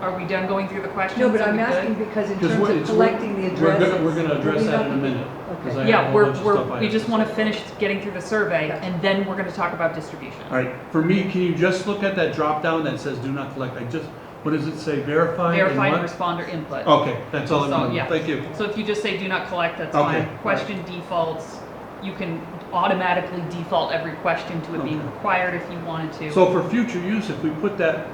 are we done going through the questions? No, but Are I'm we good? asking because in Because terms of it's- collecting the addresses. We're gonna address we that in a don't- minute. 'Cause I Okay. have a Yeah, whole bunch of stuff I we have just to wanna say. finish getting through the survey, Gotcha. and then we're gonna talk about distribution. All right, for me, can you just look at that drop down that says do not collect? What does it say? Verify and Verified what? responder input. Okay, that's all I So, want. yeah. Thank you. So if you just say do not collect, that's Okay. fine. Question defaults, you can automatically default every question to it being Okay. required if you wanted to. So for future use, if we put that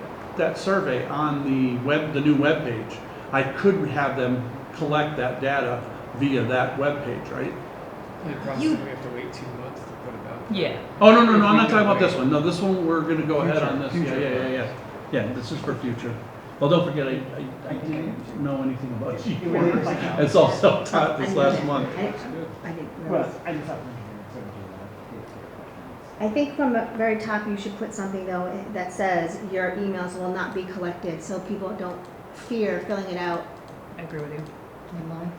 survey on the new web page, I could have them collect that data via that web page, right? The problem is we have to wait 2 months to put it out. Yeah, Oh, no, If I'm we not can talking about wait. this one. No, this one, we're gonna go ahead on this. Future. Yeah. Yeah, this is for future. Well, don't forget, I didn't know anything about You really didn't find out. It's all self-taught I this knew last that. month. I didn't Well, realize. I just have to sort of do that. I think from the very top, you should put something though that says your emails will not be collected, so people don't fear filling it out I agree with you. online.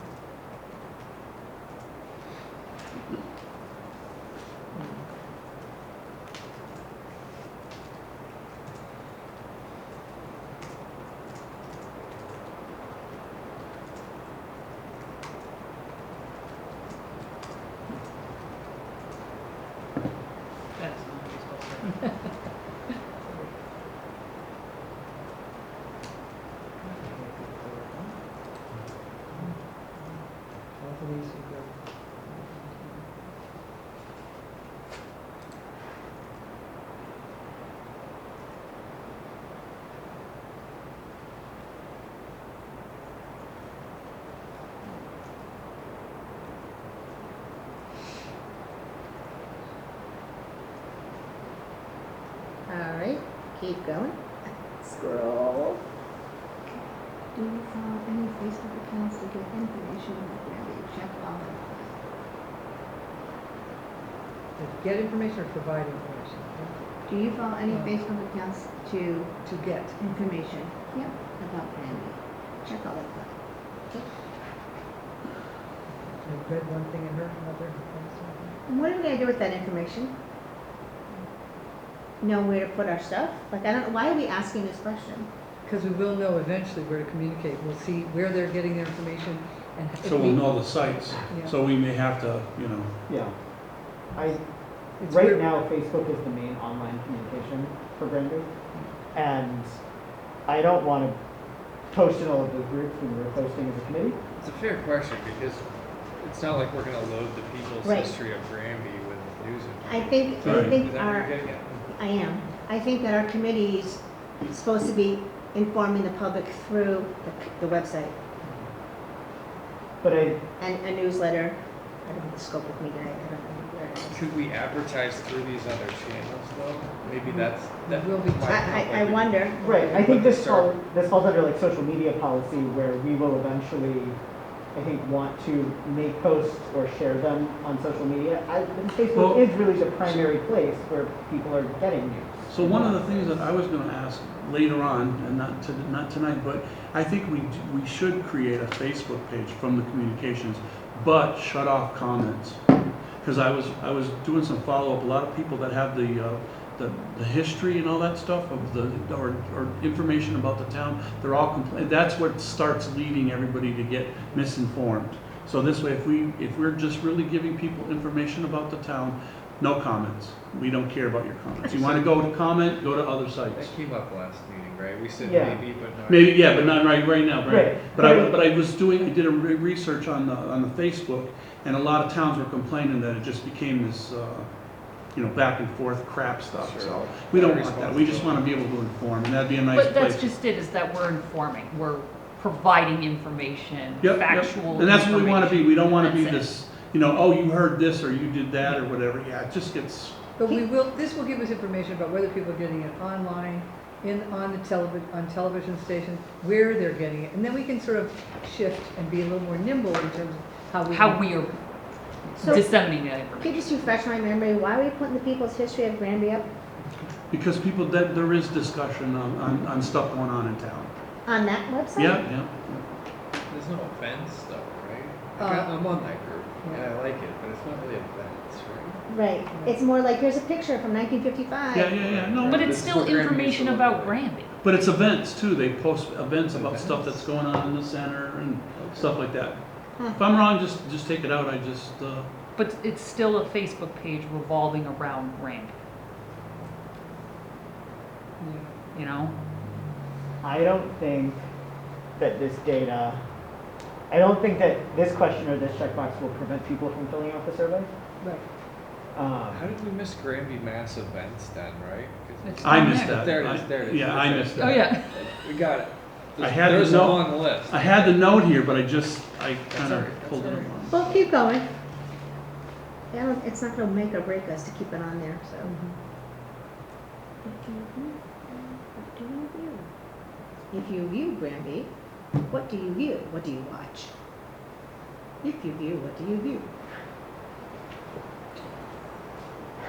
That's not what you're supposed to do. Both of these would go. All right, keep going. Scroll. Do you follow any Facebook accounts to get information about Granby? Check all of Get information or provide information? them. Do you follow any Facebook accounts to To get. information? Yep, about Granby. Check all of that. I read one thing and heard another. And what are we gonna do with that information? Know where to put our stuff? Like, I don't know, why are we asking this question? Because we will know eventually where to communicate. We'll see where they're getting their information and. if So we'll we- know the sites, Yeah. so we may have to, Yeah. It's Right weird. now, Facebook is the main online communication for Granby. And I don't want to post in all of those groups when we're posting as a committee. It's a fair question because it's not like we're gonna load the people's Right. history of Granby with news I information. think, I Right. Is think that what you're our, getting at? I am. I think that our committee's supposed to be informing the public through the website But and a newsletter. I don't know the scope of media, I don't know where it is. Could we advertise through these other channels though? Maybe that Will be- might help. I wonder. right, I think But this falls under like social media policy where we will eventually I think, want to make posts or share them on social media. Facebook Well- is really the primary place where people are getting news. So one of the things that I was gonna ask later on, and not tonight, but I think we should create a Facebook page from the communications, but shut off comments. Because I was doing some follow-up, a lot of people that have the history and all that stuff of or information about the town, they're all that's what starts leading everybody to get misinformed. So this way, if we're just really giving people information about the town, no comments. We don't care about your comments. You want to go to comment, go to other sites. That came up last meeting, right? We said Yeah. maybe, but not. Maybe, yeah, but not right now, right? Right. But I did a research on the Facebook, and a lot of towns were complaining that it just became this, back and forth crap stuff. Sure. So we don't want that. We just want to be able to inform, and that'd be a nice But place. that's just it, is that we're informing, we're providing information, Yep, factual. and that's what we want to be. We don't want to be That's it. this, oh, you heard this or you did that or whatever. Yeah, it just gets. But this will give us information about whether people are getting it online, on television stations, where they're getting it. And then we can sort of shift and be a little more nimble in terms of How we are So- disseminating that Can information. you just refresh my memory, why are we putting the people's history of Granby up Because there is discussion on stuff going on in town. on that website? Yeah. There's no offense though, right? Uh, I'm on that group. yeah. Yeah, I like it, but it's not really offense, right? Right, it's more like, here's a picture from 1955. Yeah. No, But This it's is still what Granby information used to look about like. Granby. but it's events too. They post events about stuff Events? that's going on in the center and stuff like that. Huh. If I'm wrong, just take it out. But it's still a Facebook page revolving around Granby, Yeah. you know? I don't think that this data, I don't think that this question or this checkbox will prevent people from filling out the survey. Right. How did we miss Granby mass events then, right? 'Cause It's I down missed there. that. There it is, there it is. Yeah, I missed Oh, that. yeah. We got it. I had There's the a note- long list. I had the note here, but I kind all of right, pulled it that's up. all Well, keep going. It's not gonna make or break us to keep it on there, so. What do you view? If you view Granby, what do you view? What do you watch? If you view, what do you view?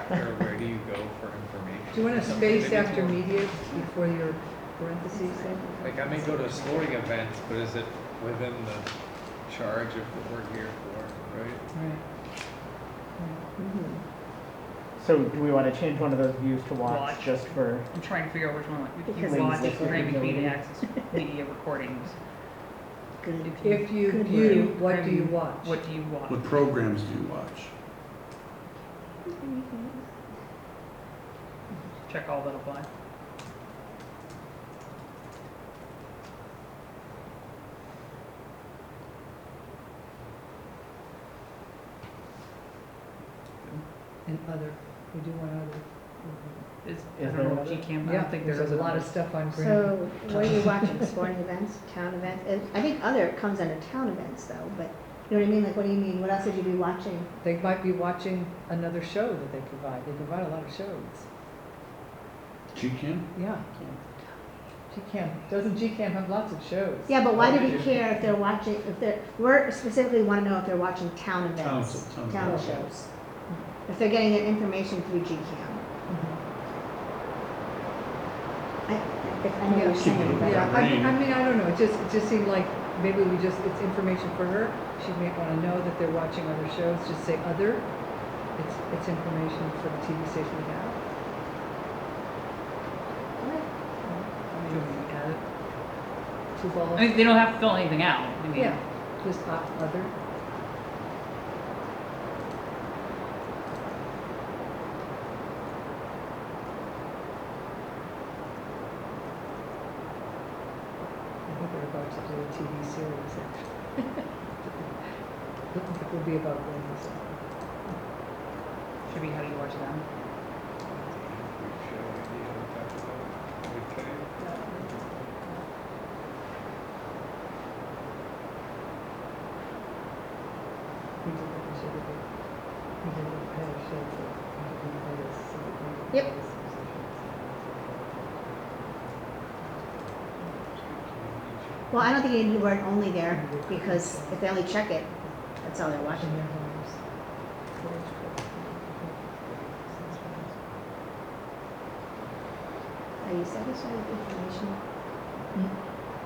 Where do you go for information? Do you want a space after media before your parentheses there? Like, I may go to sporting events, but is it within the charge of what we're here for, right? Right. Mhm. So do we want to change one of those views to watch Watch. just for, I'm trying to figure out which one, Because you watch it's Granby like- Community Access Media Recordings. Good. If you Good view, word. what do you watch? What do you watch? What programs do you watch? Check all that apply. And other, we do want other. I Is don't there know, another? GCAM, I Yeah, don't think there there's is a lot of stuff on Granby. So what are you watching? Sporting events, town events? I think other comes under town events though, but you know what I mean? Like, what do you mean? What else would you be watching? They might be watching another show that they provide. They provide a lot of shows. GCAM? Yeah. GCAM, doesn't GCAM have lots of shows? Yeah, but why do we care if they're watching, we're specifically want to know if they're watching town events, Town town events. shows. If they're getting their information through GCAM. I know what you're saying, but. Yeah, I mean, I don't know, it just seemed like maybe it's information for her. She may want to know that they're watching other shows, just say other. It's information for the TV station we have. Do we add it? To all, I mean, they don't have to fill anything out. I mean, yeah, just other. I think they're about to do a TV series, actually. It will be about Granby something. should be how do you watch them? We did have a show that we did have a show that we did this, so we did Yep. this position. Well, I don't think you need the word only there, because if they only check it, that's all they're watching. In their homes. Are you satisfied with information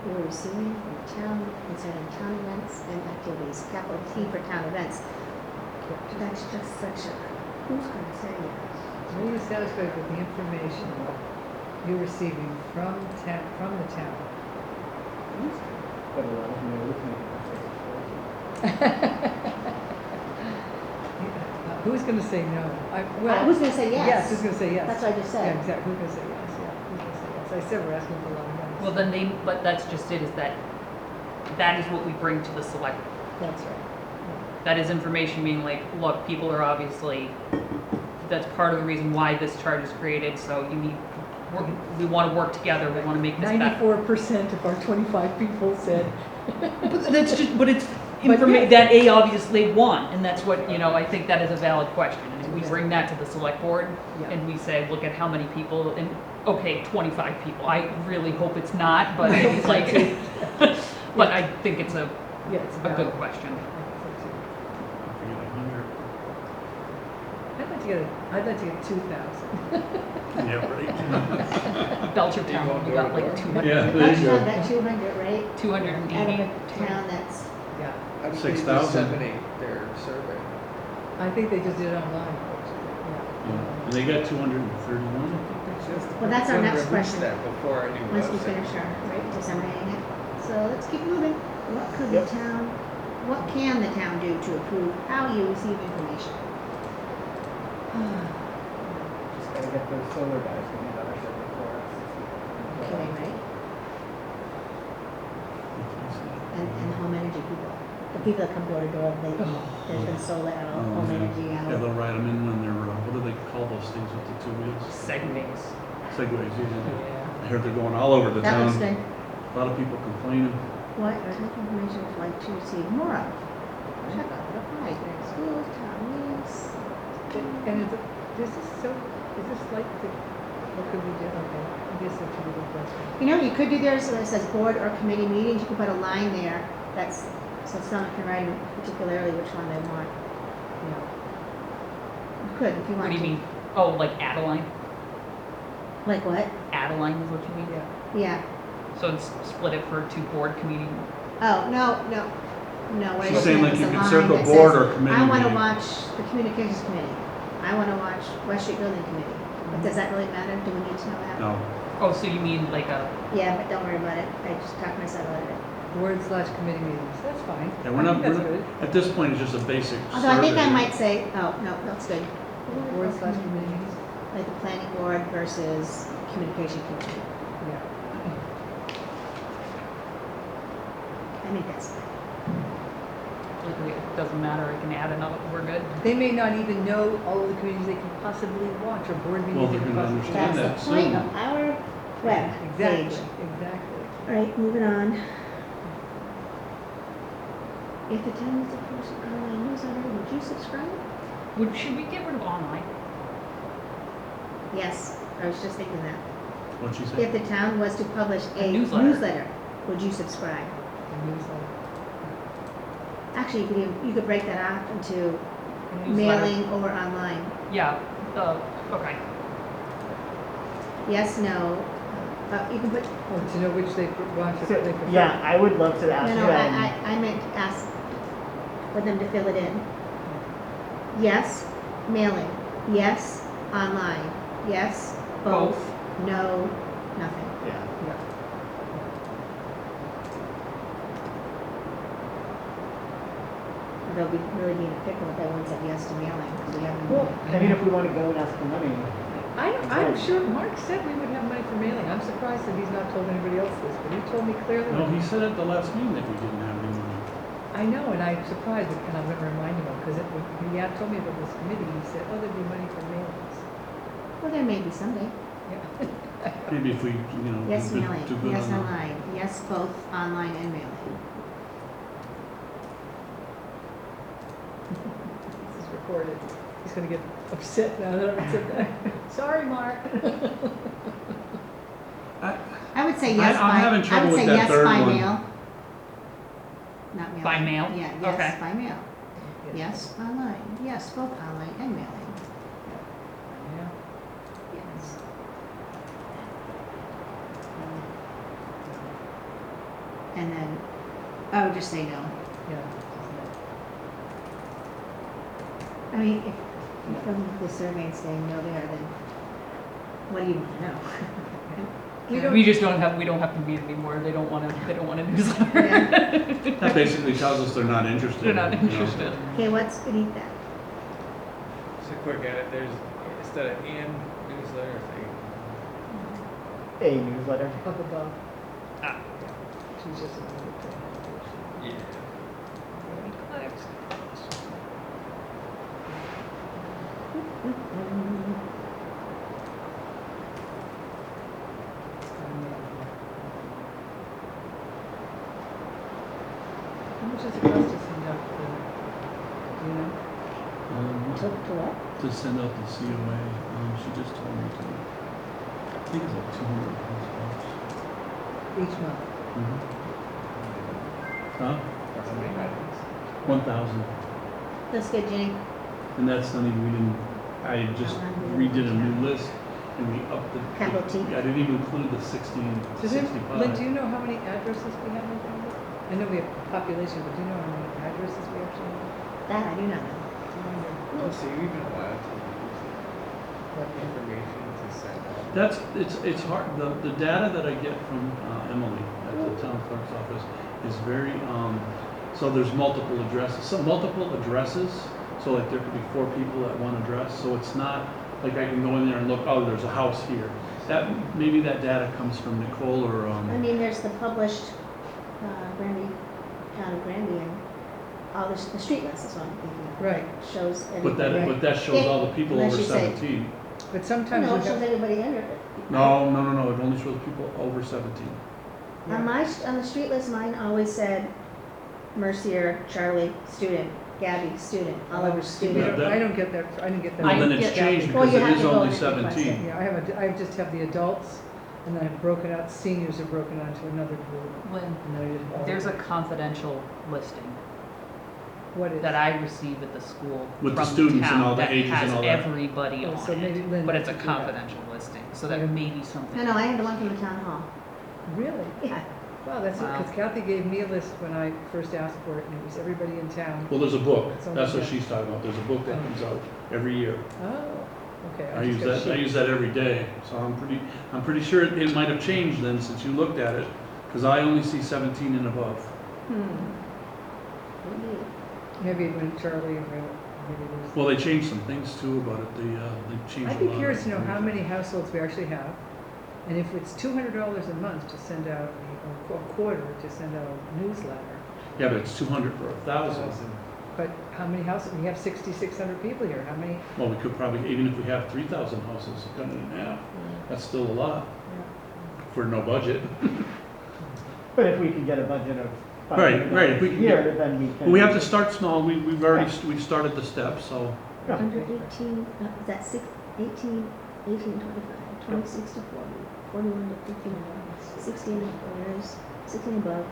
you are receiving from the town concerning town events and activities? Capital T for town events. That's just such a, who's gonna say yes? Are you satisfied with the information you're receiving from the town? But a lot of them are listening to Who's gonna say no? Who's gonna say yes? Yes, who's gonna say yes? That's what I just Yeah, said. exactly, who's gonna say yes, yeah, who's gonna say yes? I said we're asking for a lot of guys. Well, then but that's just it, is that is what we bring to the select. That's right. That is information being like, look, people are obviously, that's part of the reason why this chart is created, so we want to work together, we want to make this better. 94% of our 25 people said. But it's information that obviously won, and that's what, I think that is a valid question. And we bring that to the select board, Yeah. and we say, look at how many people, and, okay, 25 people. I really hope it's not, but it's like, but I think it's a Yeah, it's good valid. question. I forget 100. I'd like to get 2,000. Yeah, right. Belcher You Town, won't we go got to like work? 200, Yeah, there That's you go. not that 200, right? Out of 280. a town that's, Yeah, How do they 6,000. disseminate their survey? I think they just did it online. Yeah. And they got 231. well, that's our next question. That before our new Once we website. finish our, right, disseminating it. So let's keep moving. What can the town do to approve how you receive information? Just gotta get those solar guys to do another survey for us. Kidding, right? And the home energy people. The people that come door to door, there's been solar out, home energy Yeah, out. they'll ride them in when they're, what do they call those things with the 2 wheels? Segways. Segways, yeah. Yeah. I heard they're going all over the That looks town. good. A lot of people complaining. What type of information would you like to receive more of? Check out the apply, schools, town meetings. And is this like what could we do? Okay, I guess that's a good question. You know, you could do there, so it says board or committee meetings, you could put a line there, so someone can write in particularly which one they want. Yeah. You could, if you want What to. do you mean? Oh, like add a line? Like what? Add a line is what you mean? Yeah. Yeah. So it's split it for 2 board committee. Oh, no. What I She's was saying like was you a can line circle that board says, or committee I want to meeting. watch the communications committee. I want to watch West Street Building Committee. But does that really matter? Do we need to know that? No. Oh, so you mean like a, Yeah, but don't worry about it. I just talked myself out of it. Board/committee meetings, that's fine. Yeah, we're I not, think that's good. at this point, it's just a basic Although I think I survey. might say, oh, no, that's good. Board/committee meetings, Like the planning board versus communication committee. yeah. I think that's fine. it doesn't matter, I can add another, we're good? They may not even know all of the committees they can possibly watch or board Well, meetings they they're can gonna possibly. understand That's that the point soon. of our web Exactly, page. exactly. All right, moving on. If the town is a person online newsletter, would you subscribe? Should we get rid of online? Yes, I was just thinking that. What'd she say? If the town was to publish a A newsletter. newsletter, would you subscribe? The newsletter. Actually, you could break that out into Newsletter. mailing or online. Yeah, okay. Yes, no. You can put, Or to know which they watch, if they prefer. Yeah, I would love to ask no, them. I meant to ask for them to fill it in. Yes, mailing. Yes, online. Yes, both. No, nothing. Yeah. Yeah. They'll be really being a pickle if everyone said yes to mailing, because we haven't. Well, I mean, if we want to go and ask for money, I'm sure Mark said we would have money for mailing. I'm surprised that he's not told anybody else this, but he told me clearly. No, he said at the last meeting that we didn't have any money. I know, and I'm surprised, and I'm gonna remind him of, because he had told me about this committee, he said, oh, there'd be money for mailings. Well, there may be someday. Yeah. Maybe if we, Yes, do mailing. good Yes, on that. online. Yes, both online and mailing. This is recorded. He's gonna get upset now that I said that. Sorry, Mark. I would say yes I'm having by, I trouble would with say that yes third by one. mail. not mailing. By mail? Yeah, Okay. yes, by mail. Yes, online, yes, both online and mailing, Yeah. yes. And then, I would just say no. Yeah. I mean, if you fill in the survey and saying no there, then what do you want to know? We don't- We just don't have to meet anymore. They don't want a newsletter. Yeah. That basically tells us they're not interested. They're not you know. interested. Okay, what's beneath that? Just a quick edit, there's, instead of "and" newsletter, say, A newsletter. Up above. Ah. She's just another thing. yeah. How much does it cost to send out the, do you know? To what? To send out the COA, she just told me to, I think it's like $200. Each month? Huh? Or how many items? 1,000. That's good, Jenny. And that's not even, we didn't, I just redid a new list and we upped the. Capital T. I didn't even include the 16, Does it, 65. Lynn, do you know how many addresses we have in Granby? I know we have population, but do you know how many addresses we actually have? That I do not know. Well, see, we've been allowed to use What, information to send out. That's, it's hard, the data that I get from Emily at the town clerk's office is very, so there's multiple addresses, so like there could be 4 people at one address, so it's not like I can go in there and look, oh, there's a house here. Maybe that data comes from Nicole or, I mean, there's the published Granby, town of Granby, and all the street list is what I'm thinking of. Right. Shows but everybody. that, but that shows all the people Unless over you say- 17. But sometimes No, we it shows have, everybody under it. No, it only shows people over 17. On on the street list, mine always said Mercier, Charlie, student, Gabby, student, Oliver, we student. don't, I don't get that, I didn't get that. Well, then get it's that. changed Well, because you it have is to go only and request it. 17. Yeah, I just have the adults, and then I've broken out, seniors are broken out to another group. When And then I just all- there's a confidential listing What is? that I receive at the school With the from students and town all the ages and all that. has everybody Oh, so on maybe it, Lynn but it's a has to do that. confidential listing, so that Yeah. may be something. No, I had the one from the town hall. Really? Yeah. Wow, that's it, Wow. because Kathy gave me a list when I first asked for it, and it was everybody in town. Well, there's a book. It's only That's what that. she's talking about. There's a book that comes out every year. Oh, okay. I just use got that. I use that every day. So I'm pretty sure it might have changed then since you looked at it, because I only see 17 and above. Maybe when Charlie, or maybe there's. Well, they changed some things too about it. They changed. I'd a be lot of curious to know how information. many households we actually have, and if it's $200 a month to send out, or a quarter to send out a newsletter, Yeah, but it's 200 for 1,000. but how many houses, we have 6,600 people here, how many? Well, we could probably, even if we have 3,000 houses, cut it in half. That's still a lot for no budget. But if we can get a budget of Right, $500 right, if we a can year, get- then we can. We have to start small. We've already we've started the steps. So Yeah. Under 18, that's 18, 25, 26 to 40, 41 to 59, 16 employers, 16 above,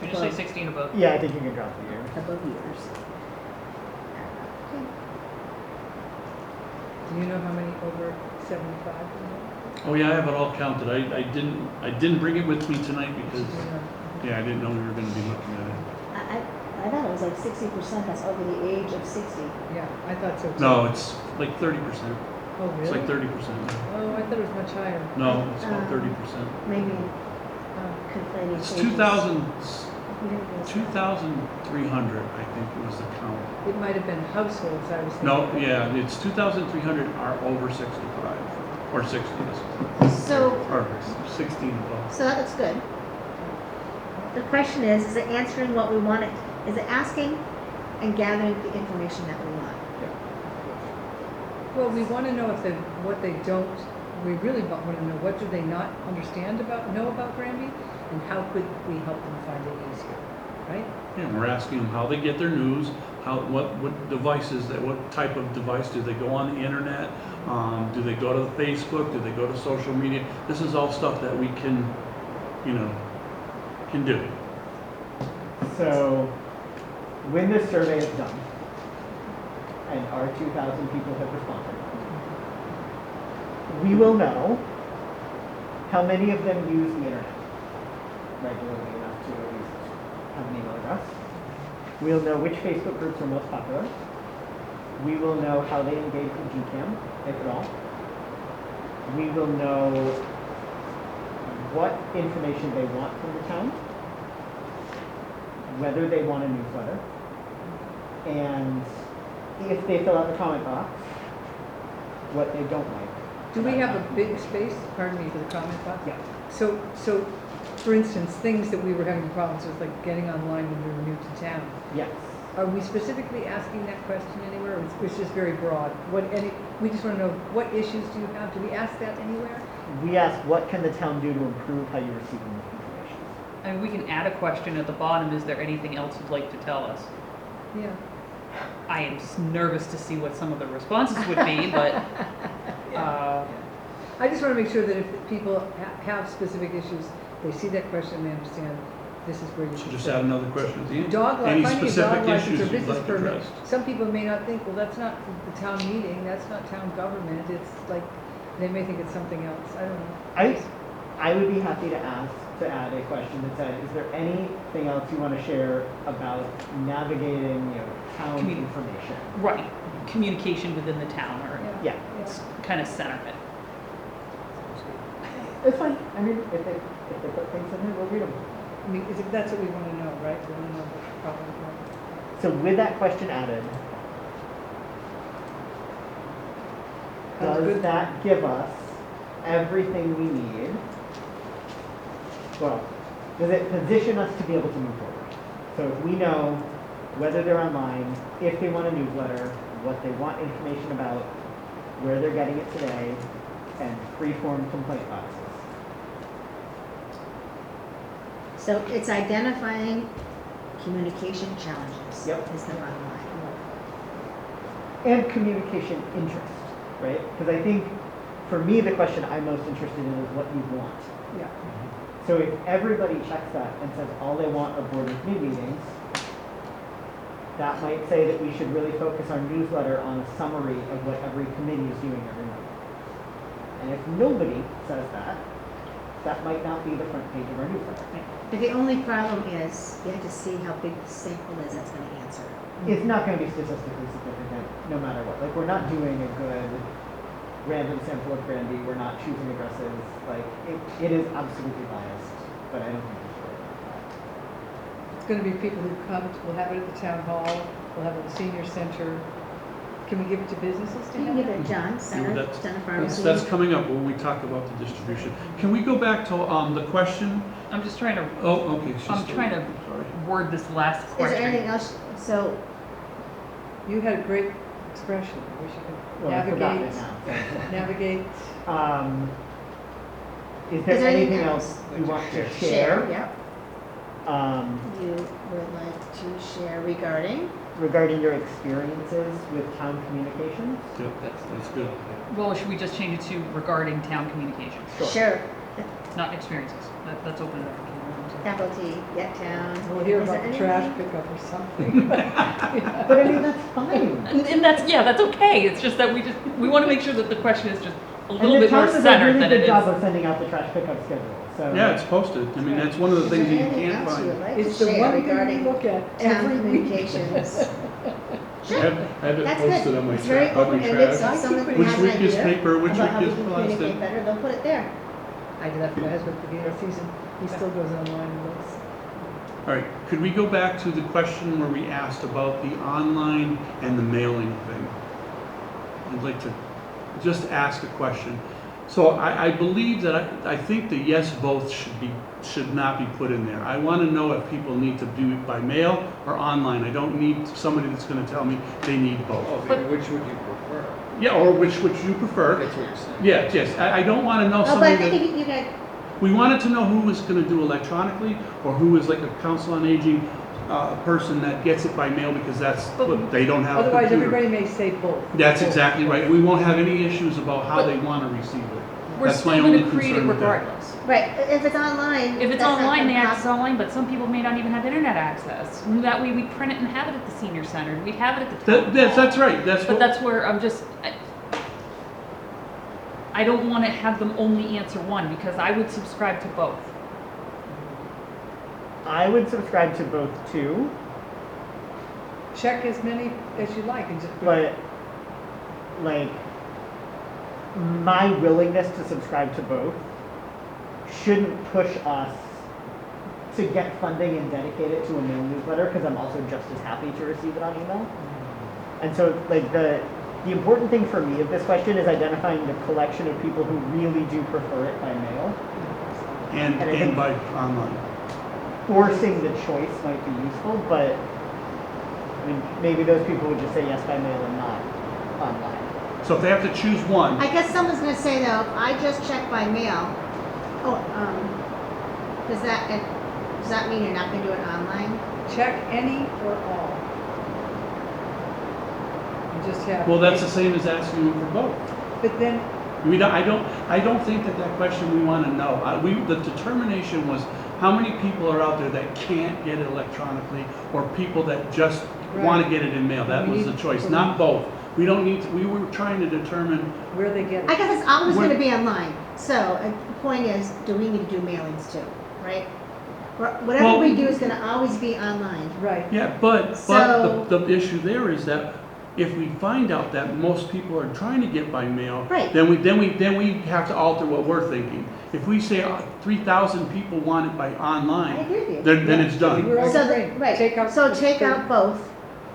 Should you say 16 above? Yeah, I think you can drop the year. above years. Okay. Do you know how many over 75 we have? oh yeah, I have it all counted. I didn't bring it with me tonight because Do you know? yeah, I didn't know we were going to be looking at it. I thought it was like 60% that's over the age of 60. Yeah, I thought so too. No, it's like 30%. Oh, It's really? like 30%. Oh, I thought it was much higher. No, it's about 30%. Maybe Oh. conflating. It's pages. 2,300, I think was the count. It might have been households, I was thinking. No, yeah, it's 2,300 are over 65 or 60, So, or 16 above. so that looks good. The question is it answering what we want? Is it asking and gathering the information that we want? Well, we want to know what they don't, we really want to know what do they not know about Granby, and how could we help them find it easier, right? Yeah, we're asking them how they get their news, what devices, what type of device, do they go on the internet? Do they go to Facebook? Do they go to social media? This is all stuff that we can do. So when this survey is done, and our 2,000 people have responded, we will know how many of them use the internet regularly enough to at least have an email address. We'll know which Facebook groups are most popular. We will know how they engage with GCAM, if at all. We will know what information they want from the town, whether they want a newsletter, and if they fill out the comment box, what they don't like. Do we have a big space, pardon me, for the comment box? Yeah. So, for instance, things that we were having problems with, like getting online when we were new to town. Yes. Are we specifically asking that question anywhere, or it's just very broad? We just want to know, what issues do you have? Do we ask that anywhere? We ask, what can the town do to improve how you're receiving this information? I mean, we can add a question at the bottom, is there anything else you'd like to tell us? Yeah. I am nervous to see what some of the responses would be, but, I just want to make sure that if people have specific issues, they see that question, they understand this is where you So should just say. add another question at the end. Finding a dog specific license issues or you'd business like permit. addressed? Some people may not think, well, that's not the town meeting, that's not town government, it's like, they may think it's something else, I don't know. I would be happy to add a question that said, is there anything else you want to share about navigating, town information? right, communication within the town, or Yeah, it's kind of center it. it's fine. I mean, if they put things in there, we'll read them. I mean, that's what we want to know, right? We want to know what the problem is. So with that question added, Sounds does good. that give us everything we need? Well, does it position us to be able to move forward? So if we know whether they're online, if they want a newsletter, what they want information about, where they're getting it today, and free-form complaint boxes. So it's identifying communication challenges. Yep. Is the bottom line. And communication interest, right? Because I think, for me, the question I'm most interested in is what you want. Yeah. So if everybody checks that and says all they want are board and committee meetings, that might say that we should really focus our newsletter on a summary of what every committee is doing every month. And if nobody says that, that might not be the front page of our newsletter. But the only problem is, you have to see how big the sample is that's going to answer. It's not going to be statistically significant, no matter what. Like, we're not doing a good random sample of Granby. We're not choosing addresses. Like, it is absolutely biased, but I don't think it's worried about that. It's going to be people who come, we'll have it at the town hall, we'll have it at the senior center. Can we give it to businesses to You have can give it? it to John, Center, that's- Center Pharmacy. That's coming up when we talk about the distribution. Can we go back to the question? I'm just trying to Oh, okay. she's I'm still- trying to- Sorry. word this last Is question. there anything else? So, You had a great expression, I wish you could Well, I've forgotten it navigate, now. navigate. Is there anything else you want to share? Yep. You would like to share regarding? Regarding your experiences with town communications? Yep, that's good. Well, should we just change it to regarding town communications, Sure. not experiences? That's open enough. Capital T, get town. We'll hear Is there about the anything? trash pickup or something. But I mean, that's fine. And that's okay. It's just that we want to make sure that the question is just a little And the bit more town does a centered really than good it job is. of sending out the trash pickup schedule, so. Yeah, it's posted. I mean, that's one of the Is things there that you anything can't else you would find. like It's to the share one thing we regarding look at town every week. communications? I Sure. have it That's posted good. on my It's very on my open ended, so trash. if someone Which has an week is idea paper, which about how week we is can plastic? communicate better, they'll put it there. I did that for my husband at the beginning of the season, he still goes online and looks. All right, could we go back to the question where we asked about the online and the mailing thing? I'd like to just ask a question. So I believe that I think the yes both should not be put in there. I want to know if people need to do it by mail or online. I don't need somebody that's going to tell me they need both. Oh, then which would you prefer? Yeah, or which you prefer. That's what you're saying. Yes. I don't want to know Oh, but somebody I that. think you got, We wanted to know who was going to do electronically, or who is like a council on aging person that gets it by mail because that's what they don't have a Otherwise, computer. everybody may say both. That's exactly right. We won't have any issues about how they want to receive it. We're That's still my gonna only create it concern with that. regardless. Right, if it's online. If it's that's not online, gonna the access is cost- online, but some people may not even have internet access. That way we print it and have it at the senior center, we'd have it at the town That's hall. right, that's But what, that's where I don't wanna have them only answer one, because I would subscribe to both. I would subscribe to both too, Check as many as you like and just. but like my willingness to subscribe to both shouldn't push us to get funding and dedicate it to a mail newsletter, because I'm also just as happy to receive it on email. And so like the important thing for me of this question is identifying the collection of people who really do prefer it by mail. and, and I and think- by online. Forcing the choice might be useful, but I mean, maybe those people would just say yes by mail and not online. So if they have to choose one, I guess someone's gonna say though, if I just check by mail, does that mean you're not gonna do it online? Check any or all. You just have. well, that's the same as asking them for both. But then, I don't think that question we want to know. The determination was how many people are out there that can't get it electronically, or people that just want to Right. get it in mail. That We was need- the choice, not both. We don't need to, we were trying to determine, where they get I it. guess it's always When- gonna be online, so the point is, do we need to do mailings too, right? Whatever Well- we do is gonna always be online. Right. yeah, but So- the issue there is that if we find out that most people are trying to get by mail, Right. then we have to alter what we're thinking. If we say 3,000 people want it by I online, agree with you. then it's done. We're all So, agreeing. right, Take out. so take out both,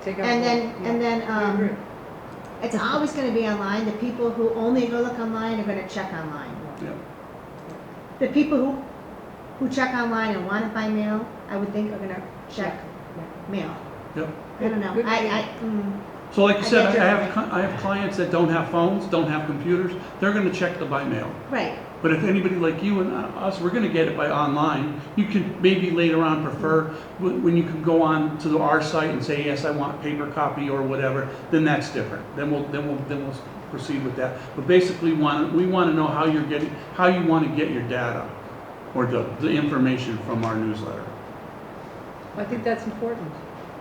Take out and both. then, Yeah. and then, I agree. it's always gonna be online. The people who only go look online are gonna check online. Yeah. The people who check online and want it by mail, I would think are gonna check mail. Yep. I don't know, Good So like you I said, get your I have clients that don't have phones, don't have computers, they're gonna check the by mail. right, But if anybody like you and us, we're gonna get it by online, you can maybe later on prefer, when you can go on to our site and say, yes, I want paper copy or whatever, then that's different. Then we'll proceed with that. But basically, we wanna know how you wanna get your data, or the information from our newsletter. I think that's important.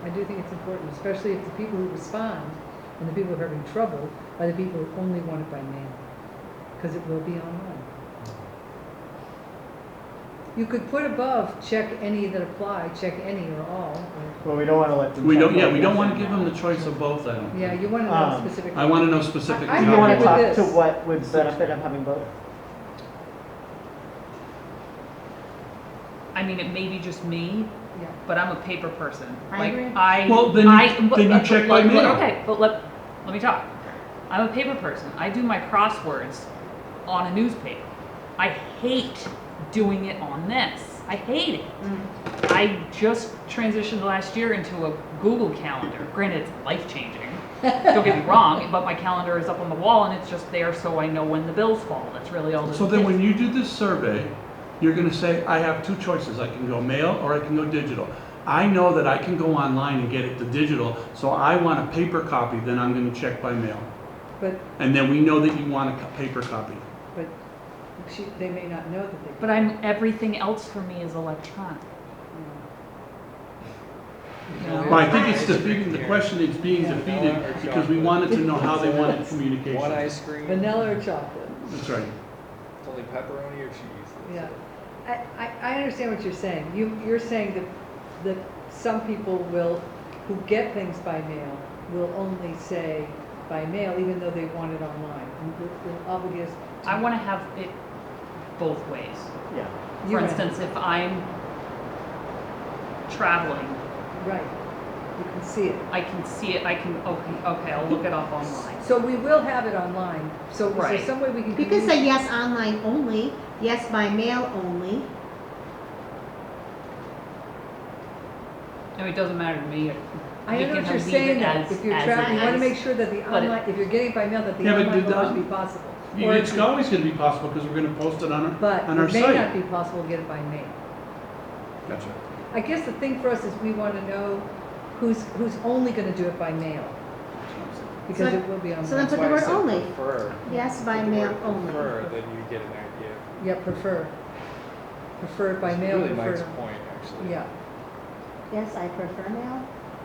I do think it's important, especially if the people who respond and the people who are having trouble are the people who only want it by mail, because it will be online. You could put above, check any that apply, check any or all. Well, we don't want to let them. We check don't, yeah, both we don't yes wanna and give no. them the choice of both, I don't. Yeah, you want to know Um, specifically. I wanna know specifically. I Do you agree want with to talk this. to what would benefit of having both? I mean, it may be just me, Yeah. but I'm a paper person. I Like, agree. Well, then you check by mail. Okay, but let me talk. I'm a paper person. I do my crosswords on a newspaper. I hate doing it on this. I hate it. I just transitioned last year into a Google Calendar. Granted, it's life-changing. Don't get me wrong, but my calendar is up on the wall and it's just there so I know when the bills fall. That's really all that So it then is. when you do this survey, you're gonna say, I have two choices, I can go mail or I can go digital. I know that I can go online and get it to digital, so I want a paper copy, then I'm gonna check by mail. But, And then we know that you want a paper copy. but they may not know that they. But everything else for me is electronic. You know? Well, I think it's defeating, the question is being defeated because we wanted to know how they wanted One communication. ice cream. Vanilla or chocolate? That's right. It's only pepperoni or cheese. Yeah. I understand what you're saying. You're saying that some people who get things by mail, will only say by mail, even though they want it online. And the obvious. I want to have it both ways. Yeah. For instance, if I'm traveling, Right. You can see it. I can see it, okay, I'll look it up online. So we will have it online. So is there Right. some way we can? You can say yes online only, yes by mail only. I mean, it doesn't matter to me. I We know can what you're leave saying it though. as- If you're as traveling, it you want to is. make sure that the But it- online, if you're getting by mail, that the Yeah, but online did will always that- be possible. Yeah, it's always gonna be possible because we're gonna post it on But our it may not site. be possible to get it by mail. Gotcha. I guess the thing for us is we want to know who's only going to do it by mail. because So- it will be on. so then That's put the why I word said only. prefer. Yes, by Put the mail word only. Prefer, then you get an idea. Yeah, prefer. Prefer it by It's mail, Really prefer. Mike's point, actually. Yeah, Yes, I prefer mail.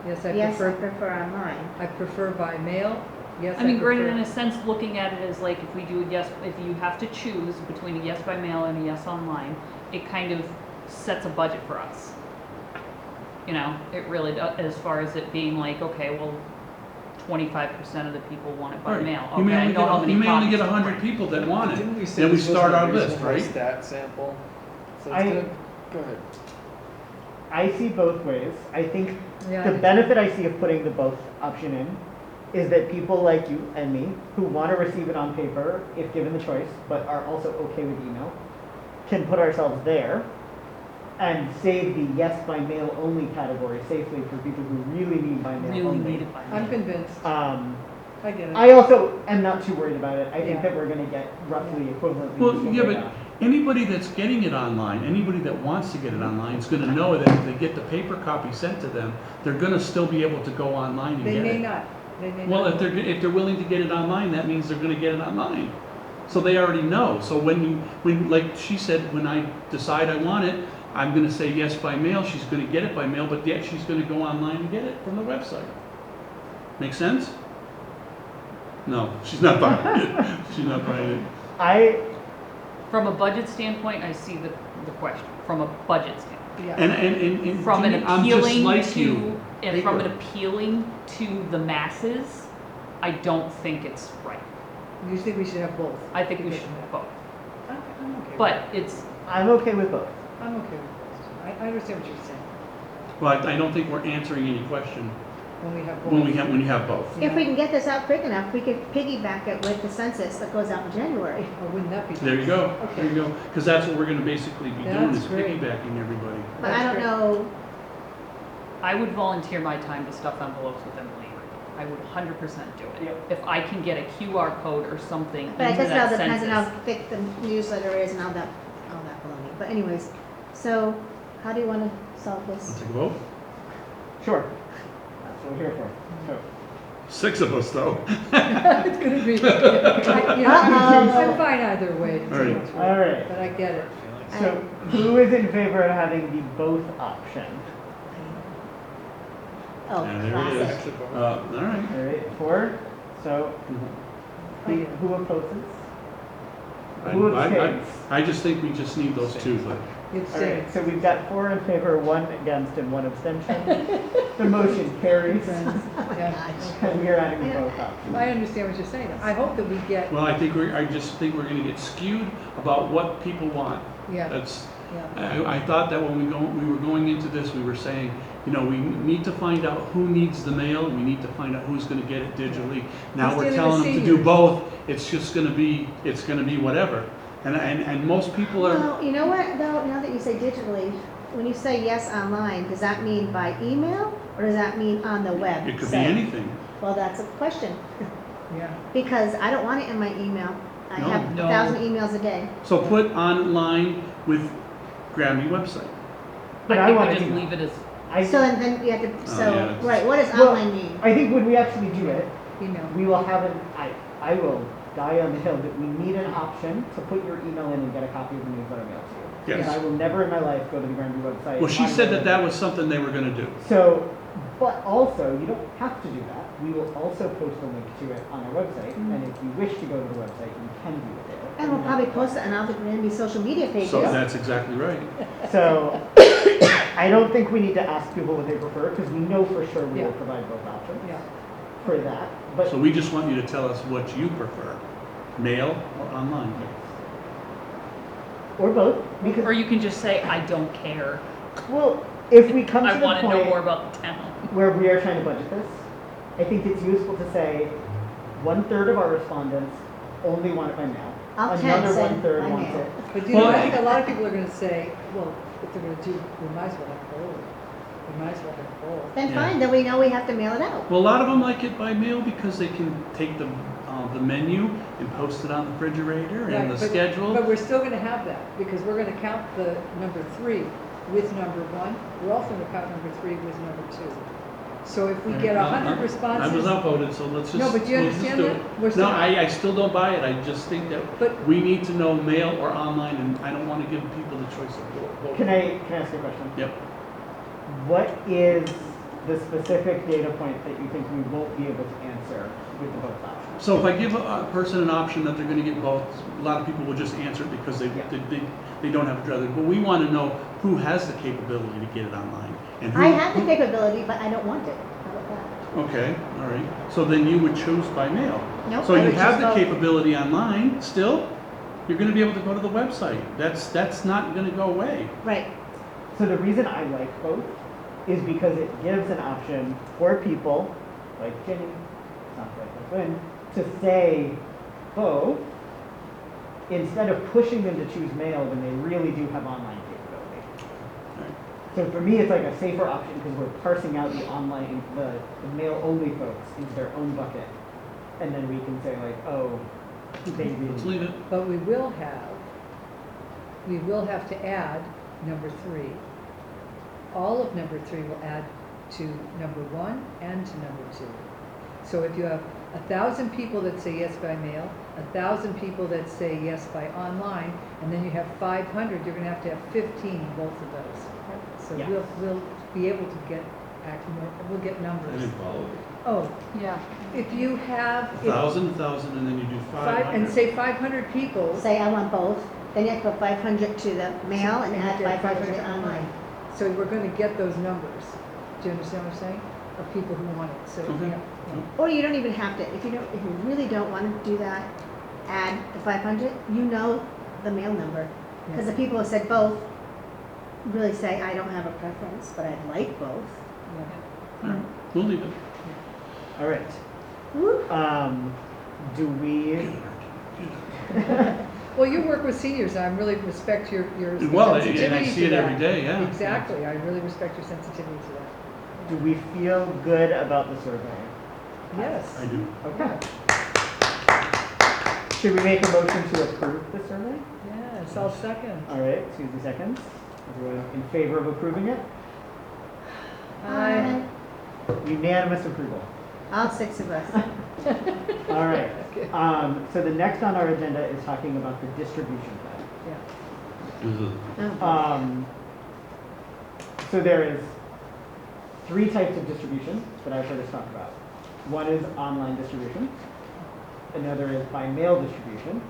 yes, I Yes, I prefer, prefer online. I prefer by mail, yes, I mean, granted, in prefer. a sense, looking at it as like if we do a yes, if you have to choose between a yes by mail and a yes online, it kind of sets a budget for us. You know, it really does, as far as it being like, okay, well, 25% of the people want it by Right. mail. You may Okay, I only know how get, many you may only copies get to 100 print. people that want it. Didn't we say Then we this was start a our list, reasonable right? stat sample? So I- it's gonna, go ahead. I see both ways. I think Yeah, the benefit I see of putting the both option in is that people like you and me who want to receive it on paper if given the choice, but are also okay with email, can put ourselves there and save the yes by mail only category safely for people who really need by mail Really only. need it by mail. I'm convinced, I get it. I also am not too worried about it. I think Yeah. that we're going to get roughly equivalently. Well, useful yeah, data. but anybody that's getting it online, anybody that wants to get it online is gonna know that if they get the paper copy sent to them, they're gonna still be able to go online and They get may it. not, they may not. Well, if they're willing to get it online, that means they're gonna get it online. So they already know. So when, like she said, when I decide I want it, I'm gonna say yes by mail, she's gonna get it by mail, but yet she's gonna go online and get it from the website. Make sense? No, she's not buying it. She's not buying it. I From a budget standpoint, I see the question, from a budget standpoint. Yeah, And From an Jeannie, I'm just appealing like you. to, and from an Paper. appealing to the masses, I don't think it's right. you think we should have both? I think we should have both. I'm okay with But it's, I'm okay with both. I'm okay with both. I understand what you're saying, But I don't think we're answering any question when we have both. when you have both. If we can get this out quick enough, we could piggyback it with the census that goes out in January. Oh, wouldn't that be? There you go, there you go. Because that's what we're gonna basically be doing, That's is great. piggybacking everybody. But I don't That's know, I would volunteer my time to stuff envelopes with Emily. I would 100% do it. Yep. If I can get a QR code or something into but I guess it all that depends on how census. thick the newsletter is and all that baloney. But anyways, so how do you want to solve Let's this? take a vote. Sure. That's what we're here for. So, 6 of us, though. It's gonna be, I'm fine either way. to All tell right. you what's all right. But I get it. So who is in favor of having the both option? Oh, Yeah, there it is. classic. All right. All right, 4. So who opposes? Who abstains? I just think we just need those two, but It's All right, so we've got 4 in favor, 1 against, and 1 abstention. The motion carries, friends, yeah. and we are adding the both options. I understand what you're saying. I hope that we get, well, I just think we're gonna get skewed about what people want. yeah, That's, yeah. I thought that when we were going into this, we were saying, you know, we need to find out who needs the mail, and we need to find out who's gonna get it digitally. Now Who's we're dealing telling with them to do seniors? both, it's just gonna be, whatever. And most people are, Well, you know what, though, now that you say digitally, when you say yes online, does that mean by email or does that mean on the web? it could be say? anything. Well, that's a question, Yeah, because I don't want it in my email. I No. have No. 1,000 emails a day. So put online with Granby website. But I I think want we to just email. leave it as, I So then you have to, Oh, so, yeah, it's- right, what does Well, online mean? I think when we actually do it, email. we will have I will die on the hill that we need an option to put your email in and get a copy of the newsletter mailed to you. Yes. And I will never in my life go to the Granby website. Well, she find said it. that was something they were gonna do. So, but also, you don't have to do that. We will also post a link to it on our website, and if you wish to go to the website, you can do it there. And we'll probably post it on all the Granby social media pages. So that's exactly right. So, I don't think we need to ask people what they prefer, because we know for sure we will Yeah. provide both options Yeah, for that. But So we just want you to tell us what you prefer, mail or online. or both, because or you can just say, I don't care. well, if we come to I the want to know point more about the town. where we are trying to budget this, I think it's useful to say 1/3 of our respondents only want it by mail. I'll Another say 1/3 by wants mail. it. but you know, Well, I think a lot of people are gonna say, well, if they're gonna do, we might as well have both. We might as well have both. Then Yeah. fine, then we know we have to mail it out. Well, a lot of them like it by mail because they can take the menu and post it on the refrigerator Right, and the but- schedule. But we're still gonna have that, because we're gonna count the number 3 with number 1. We're also gonna count number 3 with number 2. So if we get 100 I was responses, outvoted, so let's just. no, but do you we'll just understand do that? it. We're No, still- I still don't buy it. I just think that But- we need to know mail or online, and I don't want to give people the choice of both. Can I ask you a question? Yep. What is the specific data point that you think we won't be able to answer with the both options? So if I give a person an option that they're going to get both, a lot of people will just answer it because they don't have a drug. But we want to know who has the capability to get it online. And who, I have the capability, but I don't want it. How about that? Okay, all right. So then you would choose by mail. Nope, So I you would have choose the both. capability online still. You're going to be able to go to the website. That's not going to go away. Right. So the reason I like both is because it gives an option for people like Jenny, not like Lynn, to say both instead of pushing them to choose mail when they really do have online capability. Right. So for me, it's like a safer option because we're parsing out the online, the mail-only folks into their own bucket, and then we can say like, oh, they really. Let's leave it. but we will have to add number 3. All of number 3 will add to number 1 and to number 2. So if you have 1,000 people that say yes by mail, 1,000 people that say yes by online, and then you have 500, you're going to have 15 both of those. So Yeah. we'll be able to get we'll get I numbers. didn't follow. Oh, Yeah. if you have 1,000, and then you do 500. and say 500 people, Say I want both, then you have to put 500 to the mail and add 500 to the online. so we're going to get those numbers. Do you understand what I'm saying? Of people who want it. So Okay. yeah. Or you don't even have to, if you really don't want to do that, add the 500, you know the mail number. Because the people who said both really say, I don't have a preference, but I'd like both. Yeah. All right, we'll leave it. All right. Woo. Do we? Well, you work with seniors, and I really respect your Well, sensitivity and I see to it that. every day, yeah. Exactly, I really respect your sensitivity to that. Do we feel good about the survey? Yes. I do. Okay. Should we make a motion to approve the survey? Yes, I'll second. All right, Susie seconds. Everyone in favor of approving it? Aye. Unanimous approval. All 6 of us. All right. Okay. So the next on our agenda is talking about the distribution plan. Yeah. Oh. So there is 3 types of distribution that I've heard us talk about. One is online distribution, another is by mail distribution,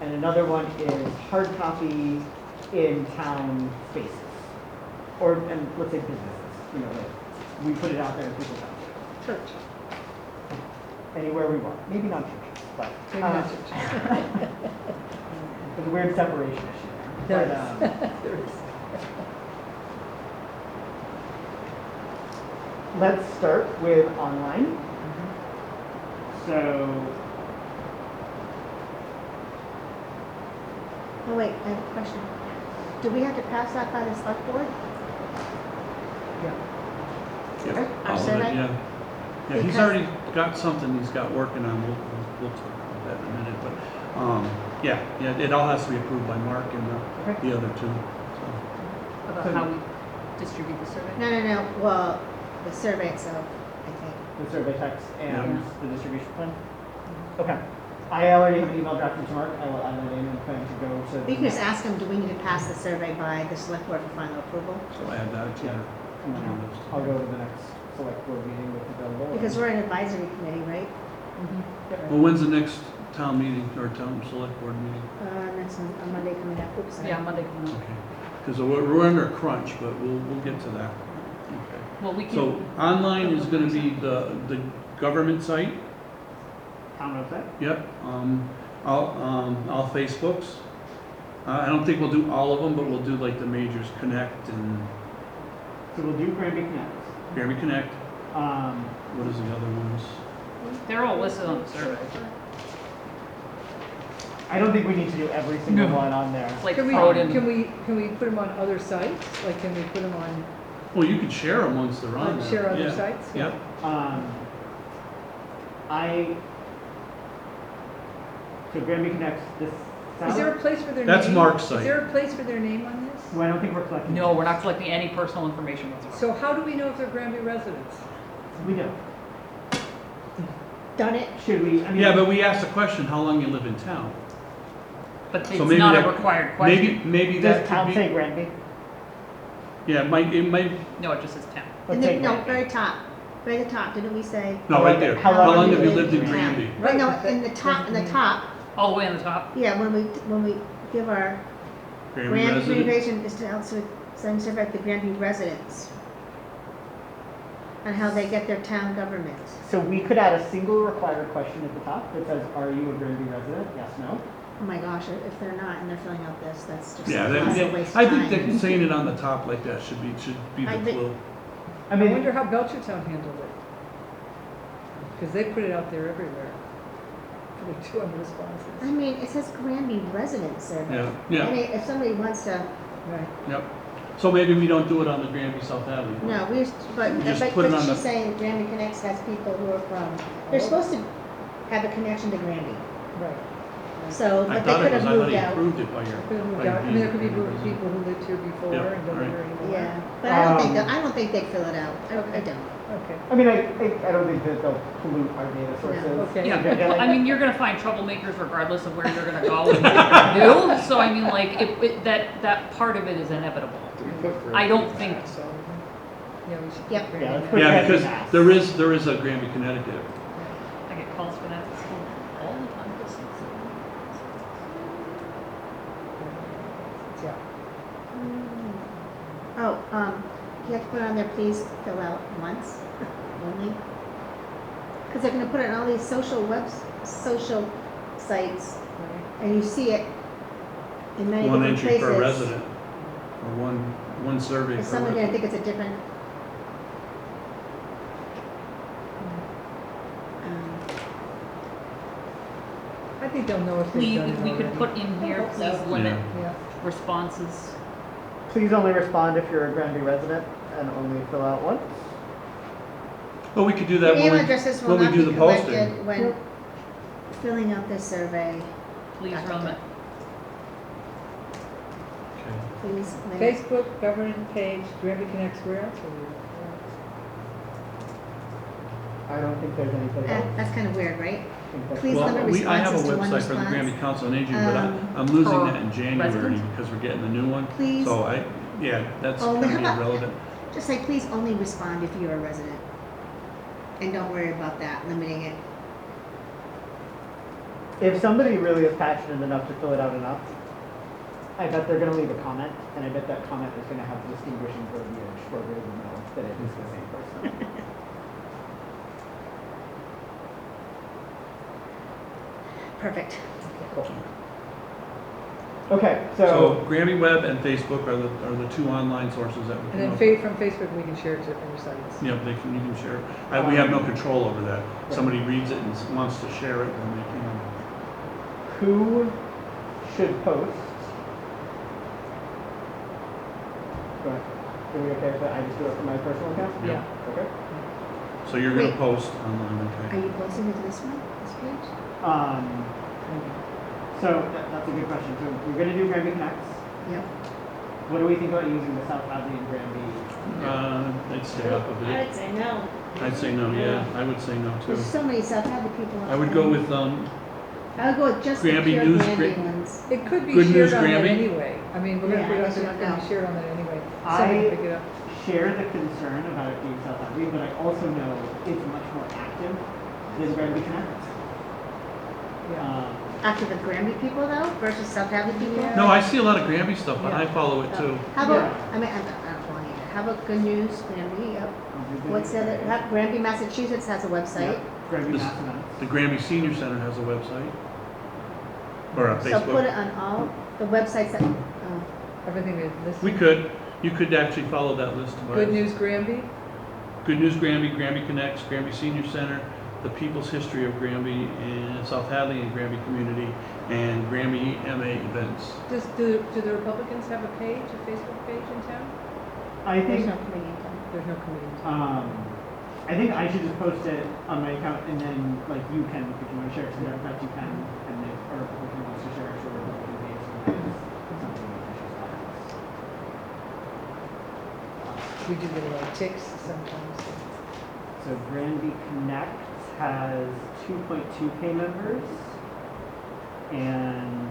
and another one is hard copy in town spaces, and let's say businesses. You know, like we put it out there and people come to it. Church. Anywhere we want. Maybe not churches, but Maybe not churches. there's a weird separation issue there. There But, is. There is. let's start with online. So, Oh, wait, I have a question. Do we have to pass that by the select board? Yeah. Okay. Our All of it, survey? yeah. Yeah, he's Because- already got something he's got working on. We'll talk about that in a minute. But yeah, it all has to be approved by Mark and Okay. the other 2. So. About how we distribute the survey? No. Well, the survey itself, I think. the survey text and Yeah. the distribution plan? Okay. I already have an email drafted to Mark. I will add that in and plan to go to. You can just ask them, do we need to pass the survey by the select board for final approval? So add that to Yeah. your. And then I'll go to the next select board meeting with available. Because we're an advisory committee, right? Well, when's the next town meeting or town select board meeting? Next on Monday coming up. Oops. sorry. Yeah, Monday coming up. Okay. Because we're under a crunch, but we'll get to that. Okay. Well, we can. So online is going to be the government site. Town website? Yep. All Facebooks. I don't think we'll do all of them, but we'll do like the majors, Connect and So we'll do Granby Connect. Granby Connect. Um, What is the other ones? They're all listed on the survey. I don't think we need to do every single No. one on there. It's like Can we, throw it in. can we put them on other sites? Like, can we put them on, Well, you could share them once they're on there. share other Yeah. sites? Yep. So Granby Connect, this Is there a sounds, place for their name? That's Mark's Is site. there a place for their name on this? well, I don't think we're collecting. No, we're not collecting any personal information whatsoever. So how do we know if they're Granby residents? We do. Done it. Should we, I mean. Yeah, but we asked the question, how long you live in town? But So it's maybe not a that- required question. Maybe Does that town could say be, Granby? yeah, it might, No, it just says town. Let's say No, Granby. very top, very top, didn't we say? no, right there. How How long long have have you you lived in lived in town? Granby? But no, Right, in the top, in the top, All the way on the top. yeah, when we give our Granby Granby resident? communication is to also send survey to Granby residents on how they get their town government. So we could add a single required question at the top that says, are you a Granby resident? Yes, no? Oh my gosh, if they're not and they're filling out this, that's just Yeah, a waste of I time. think that saying it on the top like that should be I the think- clue. I I mean, wonder how Belchertown handled it. Because they put it out there everywhere. For the 200 responses. I mean, it says Granby resident survey. Yeah, I yeah, mean, if somebody wants to, Right. yep. So maybe we don't do it on the Granby South Avenue. no, we just, but, You just put it on she's the- saying Granby Connects has people who are from, they're supposed to have a connection to Granby. Right. So, I but they thought could it was, have I thought moved he out. approved it by your. Could have moved by out. I mean, there could be being a people who lived here before Yeah, and don't live here anymore. Yeah, but I don't think, Um, I don't think they fill it out. I don't. Okay. I mean, I don't think that they'll pollute our data sources. Okay. Yeah, I mean, you're gonna find troublemakers regardless of where you're gonna go and what you're gonna do. So I mean, like, that part of it is inevitable. Do we put Granby I don't think- Mass on Yeah, we should. Yep. put Yeah, let's Granby put in. Yeah, Granby because Mass. there is a Granby, Connecticut. I get calls for that at school all the time. Yeah. Oh, you have to put on there, please fill out once, only. Because they're gonna put it on all these social sites, Right. and you see it in many One different entry places. per resident, or one survey per Is someone gonna resident. think it's a different? I think they'll know if they've Please, done it if we could already. put in here, hope so. please limit Yeah. responses. Please only respond if you're a Granby resident and only fill out once. Well, we could do Your that email when addresses will when we not do be the posting. collected when filling out this survey. Please limit. Okay. Please limit. Facebook, government page, Granby Connects, where else are we? I don't think there's any place else. That's kind of weird, right? I think that's- Please Well, limit I have a responses to one website for the response. Granby Council on Aging, but Um, I'm losing per that in January resident? because we're getting a new one. Please. So that's Oh, kind of how about- irrelevant. Just say, please only respond if you're a resident. And don't worry about that, limiting it. If somebody really is passionate enough to fill it out enough, I bet they're gonna leave a comment, and I bet that comment is gonna have distinguishing verbiage where we will know that it is the same person. Perfect. Cool. Okay, So so, Granby Web and Facebook are the two online sources that we And then can. from Facebook, we can share it to other sites. Yeah, you can share. We have no control over that. Somebody reads it and wants to share it, then they can. who should post? Go ahead. Are we okay with that? I just do it from my personal account? Yeah. Okay. So you're gonna Wait. post online, Are okay? you posting it to this one, this page? So that's a good question. So we're gonna do Granby Connects. Yep. What do we think about using the South Hadley and Granby? I'd stay off of I it. would say no. I'd say no, yeah, I would say no too. There's so many South Hadley people. I would go with, I would go with just the Granby pure News, Granby Gra- ones. It could be Good shared News on that Granby? anyway. I mean, we're gonna Yeah, put it I up there, don't it's gonna be know. shared on that anyway. Someone can pick it up. Share the concern about it being South Hadley, but I also know it's much more active than Granby Connects. Yeah. After the Granby people though, versus South Hadley people? Yeah. no, I see a lot of Granby stuff, but I Yeah. follow it too. How about, Yeah. I mean, I don't want either. How about Good News, Granby, yep. What's the other, Granby, Massachusetts has a website. Granby This- Mass Events. The Granby Senior Center has a website. Or a So put Facebook. it on all the websites that, Everything is listed. You could actually follow that list. of Good items. News Granby, Good News Granby, Granby Connects, Granby Senior Center, the People's History of Granby and South Hadley and Granby Community, and Granby MA events. do the Republicans have a page, a Facebook page in town? I there's think, no committee in town. There's no committee in town. I think I should just post it on my account, and then, like, you can, if you want to share it to the Democrats, you can, and if, or if you want to share it to a Republican page, sometimes it's something that pushes buttons. We do get a lot of ticks sometimes. So Granby Connect has 2.2K members, and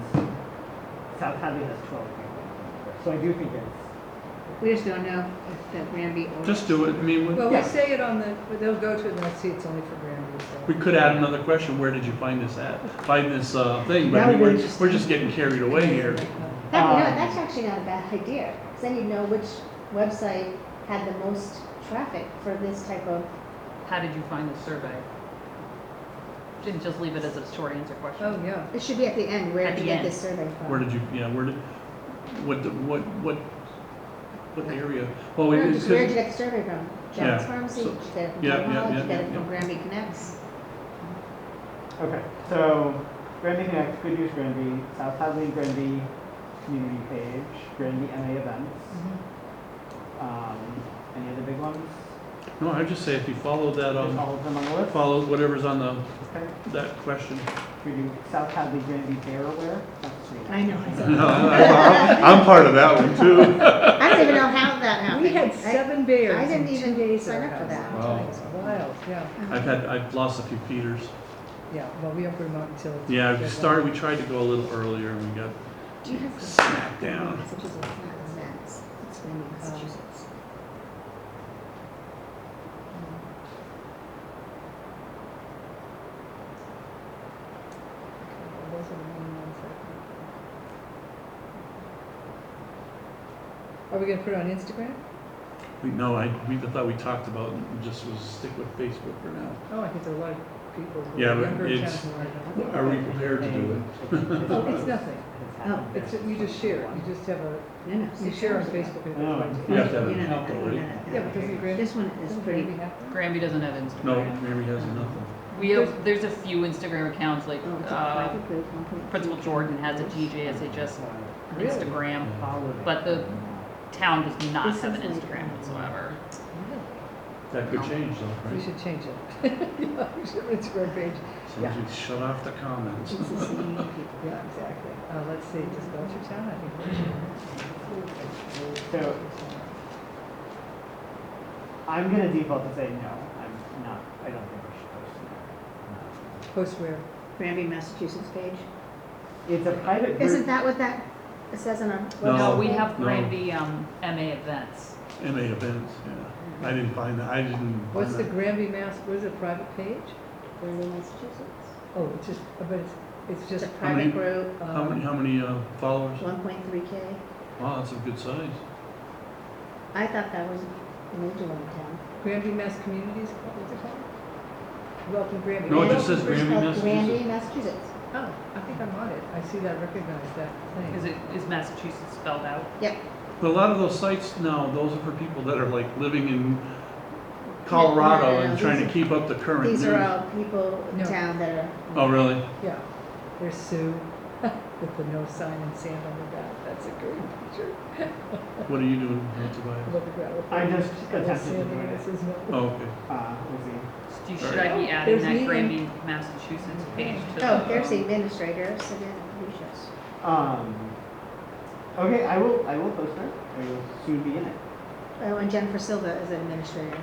South Hadley has 12K members. So I do think it's, We just don't know if the Granby or. Just do it, I mean, Well, Yeah. we say it on the, they'll go to it and they'll see it's only for Granby, so. we could add another question, where did you find this thing? But I That mean, would be we're interesting. just getting carried away here. That's actually not a bad idea, because then you'd know which website had the most traffic for this type of, How did you find the survey? Didn't just leave it as a short answer question. Oh, yeah. it should be at the end, where At to the get end. this survey from. Where did you, what area? Well, we No, did, just where'd you get the survey from? John's Yeah, Pharmacy, so- did you get it from yeah, Town yeah, Hall, did you yeah, get it yeah, from yeah. Granby Connects? okay, so Granby Connect, Good News Granby, South Hadley Granby community page, Granby MA events. Any other big ones? no, I'd just say if you follow that, Just all of them on the list? follow whatever's on the, Okay. that question. We do South Hadley Granby Bear Aware. That's sweet. I know. I'm part of that one too. I don't even know how that happened. We had 7 bears I didn't in 2 even days sign at our up for house. that. Wow. It's wild, yeah. I've lost a few Peters. Yeah, well, we don't put them out until. it's- Yeah, they're we tried to go a little earlier and we got Do you have the smacked down. Massachusetts, not events, it's Granby, Massachusetts. Okay, those are the main ones I think. Are we gonna put it on Instagram? We thought we talked about it and just was stick with Facebook for now. Oh, I think there are a lot of people who Yeah, are but younger it's- towns who are. Are we prepared to do it? Oh, it's nothing. Oh. It's, you just share it. You just have a, No, no. you share on Facebook and Oh. it's You have to have You an know, account though, right? Yeah, but doesn't Granby? This one is doesn't pretty, Granby have that? Granby doesn't have Instagram. No, Mary has nothing. There's a few Instagram accounts, like, oh, it's a private group, 1.3. Principal Jordan has a GJSHS Really? Instagram, but the town does not This have an is like- Instagram whatsoever. That could change though, We right? should change it. Yeah, we should have an Instagram page. So we shut off the comments. It's the same people. Yeah, exactly. Let's see, just Belchertown, I think. So I'm gonna default to say no. I'm not. I don't think we should post it. Post where? Granby, Massachusetts page. It's a private group. Isn't that what that, it says on our No. No, website? we have No. Granby, MA events. MA events, yeah. I didn't find that, I didn't. What's the find that. Granby what is it, private page? Granby, Massachusetts. Oh, it's just, but it's It's just, a private group, How many followers? 1.3K. Wow, that's a good size. I thought that was a major one in town. Granby Mass Communities, what's it called? Welcome Granby. No, it Oh, just says It's Granby, called Massachusetts. Granby, Massachusetts. Oh, I think I'm on it. I see that, recognize that thing. Is Massachusetts spelled out? Yep. But a lot of those sites now, those are for people that are like living in Colorado No, and trying to these keep up the current news. These are all people in No. town that are. Oh, really? Yeah, there's Sue with the no sign and sand on her back. That's a great picture. What are you doing, Tobias? About the gravel. I just She's got a attempted to sand do and it. it says no. Oh, okay. We'll see. Should I be adding There's that me and- Granby, Massachusetts page to the? Oh, there's the administrator, Savannah Lucius. Okay, I will post her. I will soon be in it. Oh, and Jennifer Silva is an administrator.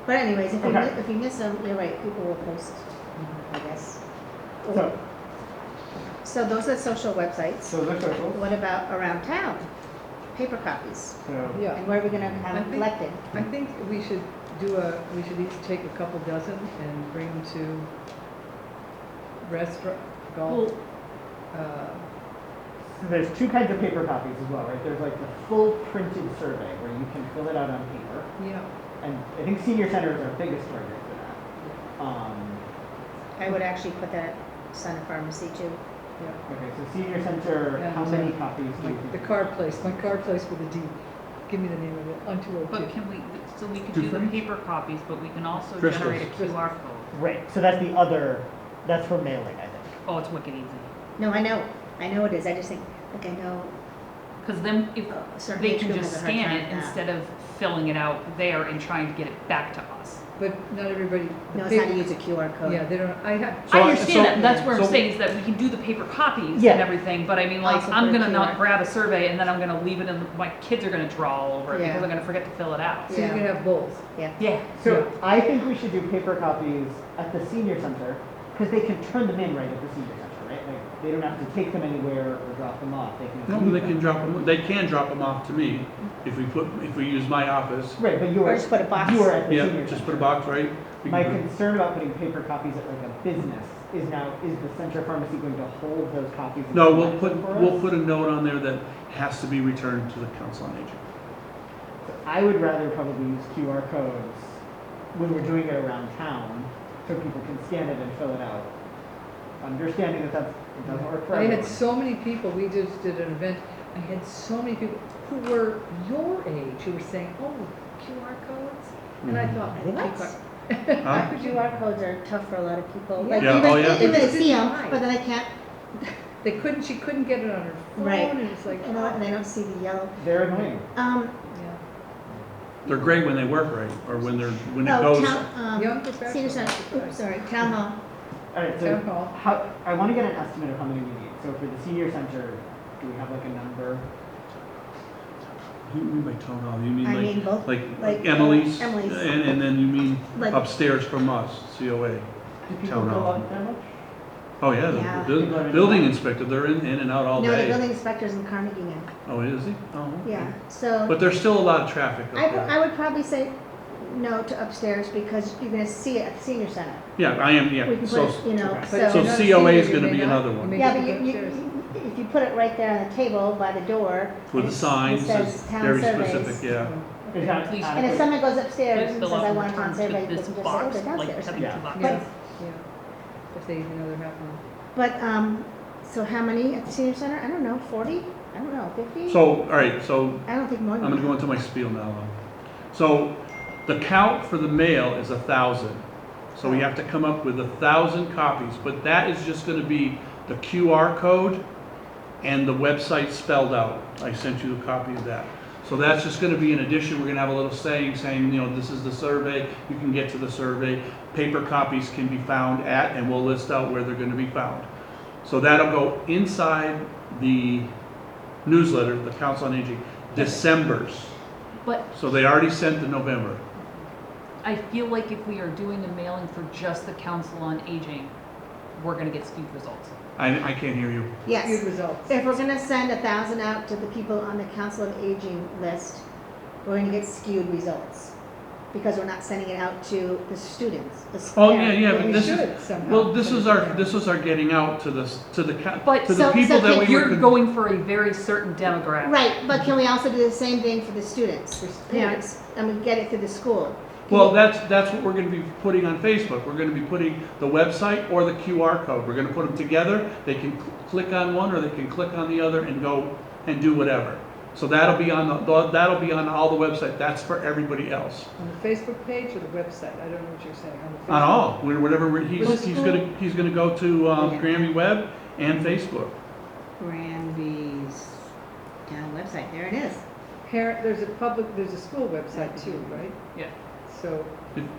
But anyways, if you, Okay. if you miss them, you're right, people will post, I guess. So, So those are social websites. those are socials. What about around town? Paper copies. So, Yeah. And where are we gonna have I them think- collected? I think we should we should each take a couple dozen and bring them to restaurant, golf. so there's two kinds of paper copies as well, right? There's like the full printed survey where you can fill it out on paper. Yeah, And I think senior center is our biggest target for that. I would actually put that at Sun Pharmacy too. yeah. Okay, so senior center, And, how many copies do you The think? card place, my card place with a D. Give me the name of it, on But 202. can we, so we could Two do the frames? paper copies, but we can also Crystals. generate a QR code. Right, so that's the other, that's for mailing, I think. Oh, it's wicked easy. No, I know it is, I just think, like I know, Because then if certain they age can group just has a hard scan time it with that. instead of filling it out there and trying to get it back to us. But not everybody. the knows how to paper- use a QR code. Yeah, they don't, I have, So I I- understand that, and that's so- where I'm so- saying is that we can do the paper copies Yeah. and everything, but I mean, like, Also I'm put a gonna not QR. grab a survey and then I'm gonna leave it in, my kids are gonna draw all over it Yeah. because I'm gonna forget to fill it out. so you can have both. Yeah. So I think we should do paper copies at the senior center, because they can turn them in right at the senior center, right? Like, they don't have to take them anywhere or drop them off, they can. No, leave they them. can drop them off to me if we use my office. Right, but you Or are, just put a box. you are at the Yeah, senior center. just put a box, right? We My can put- concern about putting paper copies at like a business is the center pharmacy going to hold those copies? and No, we'll collect put, them for we'll us? put a note on there that has to be returned to the council on aging. So I would rather probably use QR codes when we're doing it around town, so people can scan it and fill it out. Understanding that it doesn't work for I everyone. had so many people, we just did an event, I had so many people who were your age who were saying, oh, QR codes? And I thought, What? Huh? QR codes are tough for a lot of people. Yeah. Like Yeah, even, oh, yeah. even they see them, Right. but then they can't, she couldn't get it on her phone, Right. and it's like, you know, and they don't see the yellow. They're annoying. yeah. They're great when they work right, or when it No, goes. Young senior professionals. center, oops, sorry, town hall. All right, so Town hall. I want to get an estimate of how many we need. So for the senior center, do we have like a number? You mean by town hall, you mean I mean both, like like, Emily's? Emily's. And then you mean Like- upstairs from us, COA? Do people Town go hall. out that much? Oh, yeah, Yeah. the People are in building and out. inspector, they're in and out all No, the day. building inspector's in Carnegie now. Oh, is he? Oh, okay. Yeah, so But there's still a lot of traffic up I there. would probably say no to upstairs because you're gonna see it at the senior center. Yeah, I am, yeah. We can So, put, it, you know, But so if you're not a COA is senior, you gonna may be not- another you one. may yeah, get but to go upstairs. if you put it right there on the table by the door. with the and signs, it says it's town very surveys. specific, yeah. Is that Please. And if adequate? someone goes upstairs Please and fill says, out I and want it on return survey, to they can this just say, oh, box, they're like downstairs. having Yeah. two boxes. Yeah, yeah. If they know they're happening. But, so how many at the senior center? I don't know, 40? I don't know, 50? So, all right, so I don't think more I'm than gonna that. go into my spiel now. So the count for the mail is 1,000. So we have to come up with 1,000 copies, but that is just gonna be the QR code and the website spelled out. I sent you a copy of that. So that's just gonna be in addition, we're gonna have a little saying, you know, this is the survey, you can get to the survey. Paper copies can be found at, and we'll list out where they're gonna be found. So that'll go inside the newsletter, the Council on Aging, December's. But So they already sent the November. I feel like if we are doing a mailing for just the Council on Aging, we're gonna get skewed results. I can't hear you. Yes. Good results. If we're gonna send 1,000 out to the people on the Council of Aging list, we're gonna get skewed results. Because we're not sending it out to the students, the Oh, yeah, parents. yeah, Well, but we this should is, somehow. well, this is our getting out to the But to the so- people so that we You're were. going for a very certain demographic. Right, but can we also do the same thing for the students, For parents, and we get it through the school? Can Well, you- that's what we're gonna be putting on Facebook. We're gonna be putting the website or the QR code. We're gonna put them together. They can click on one or they can click on the other and go and do whatever. So that'll be on all the website. That's for everybody else. On the Facebook page or the website? I don't know what you're saying. On the On Facebook- all, whatever, With the he's gonna go to, Yeah. Granby Web and Facebook. Granby's town website, there it is. There's a school website too, right? Yeah. So,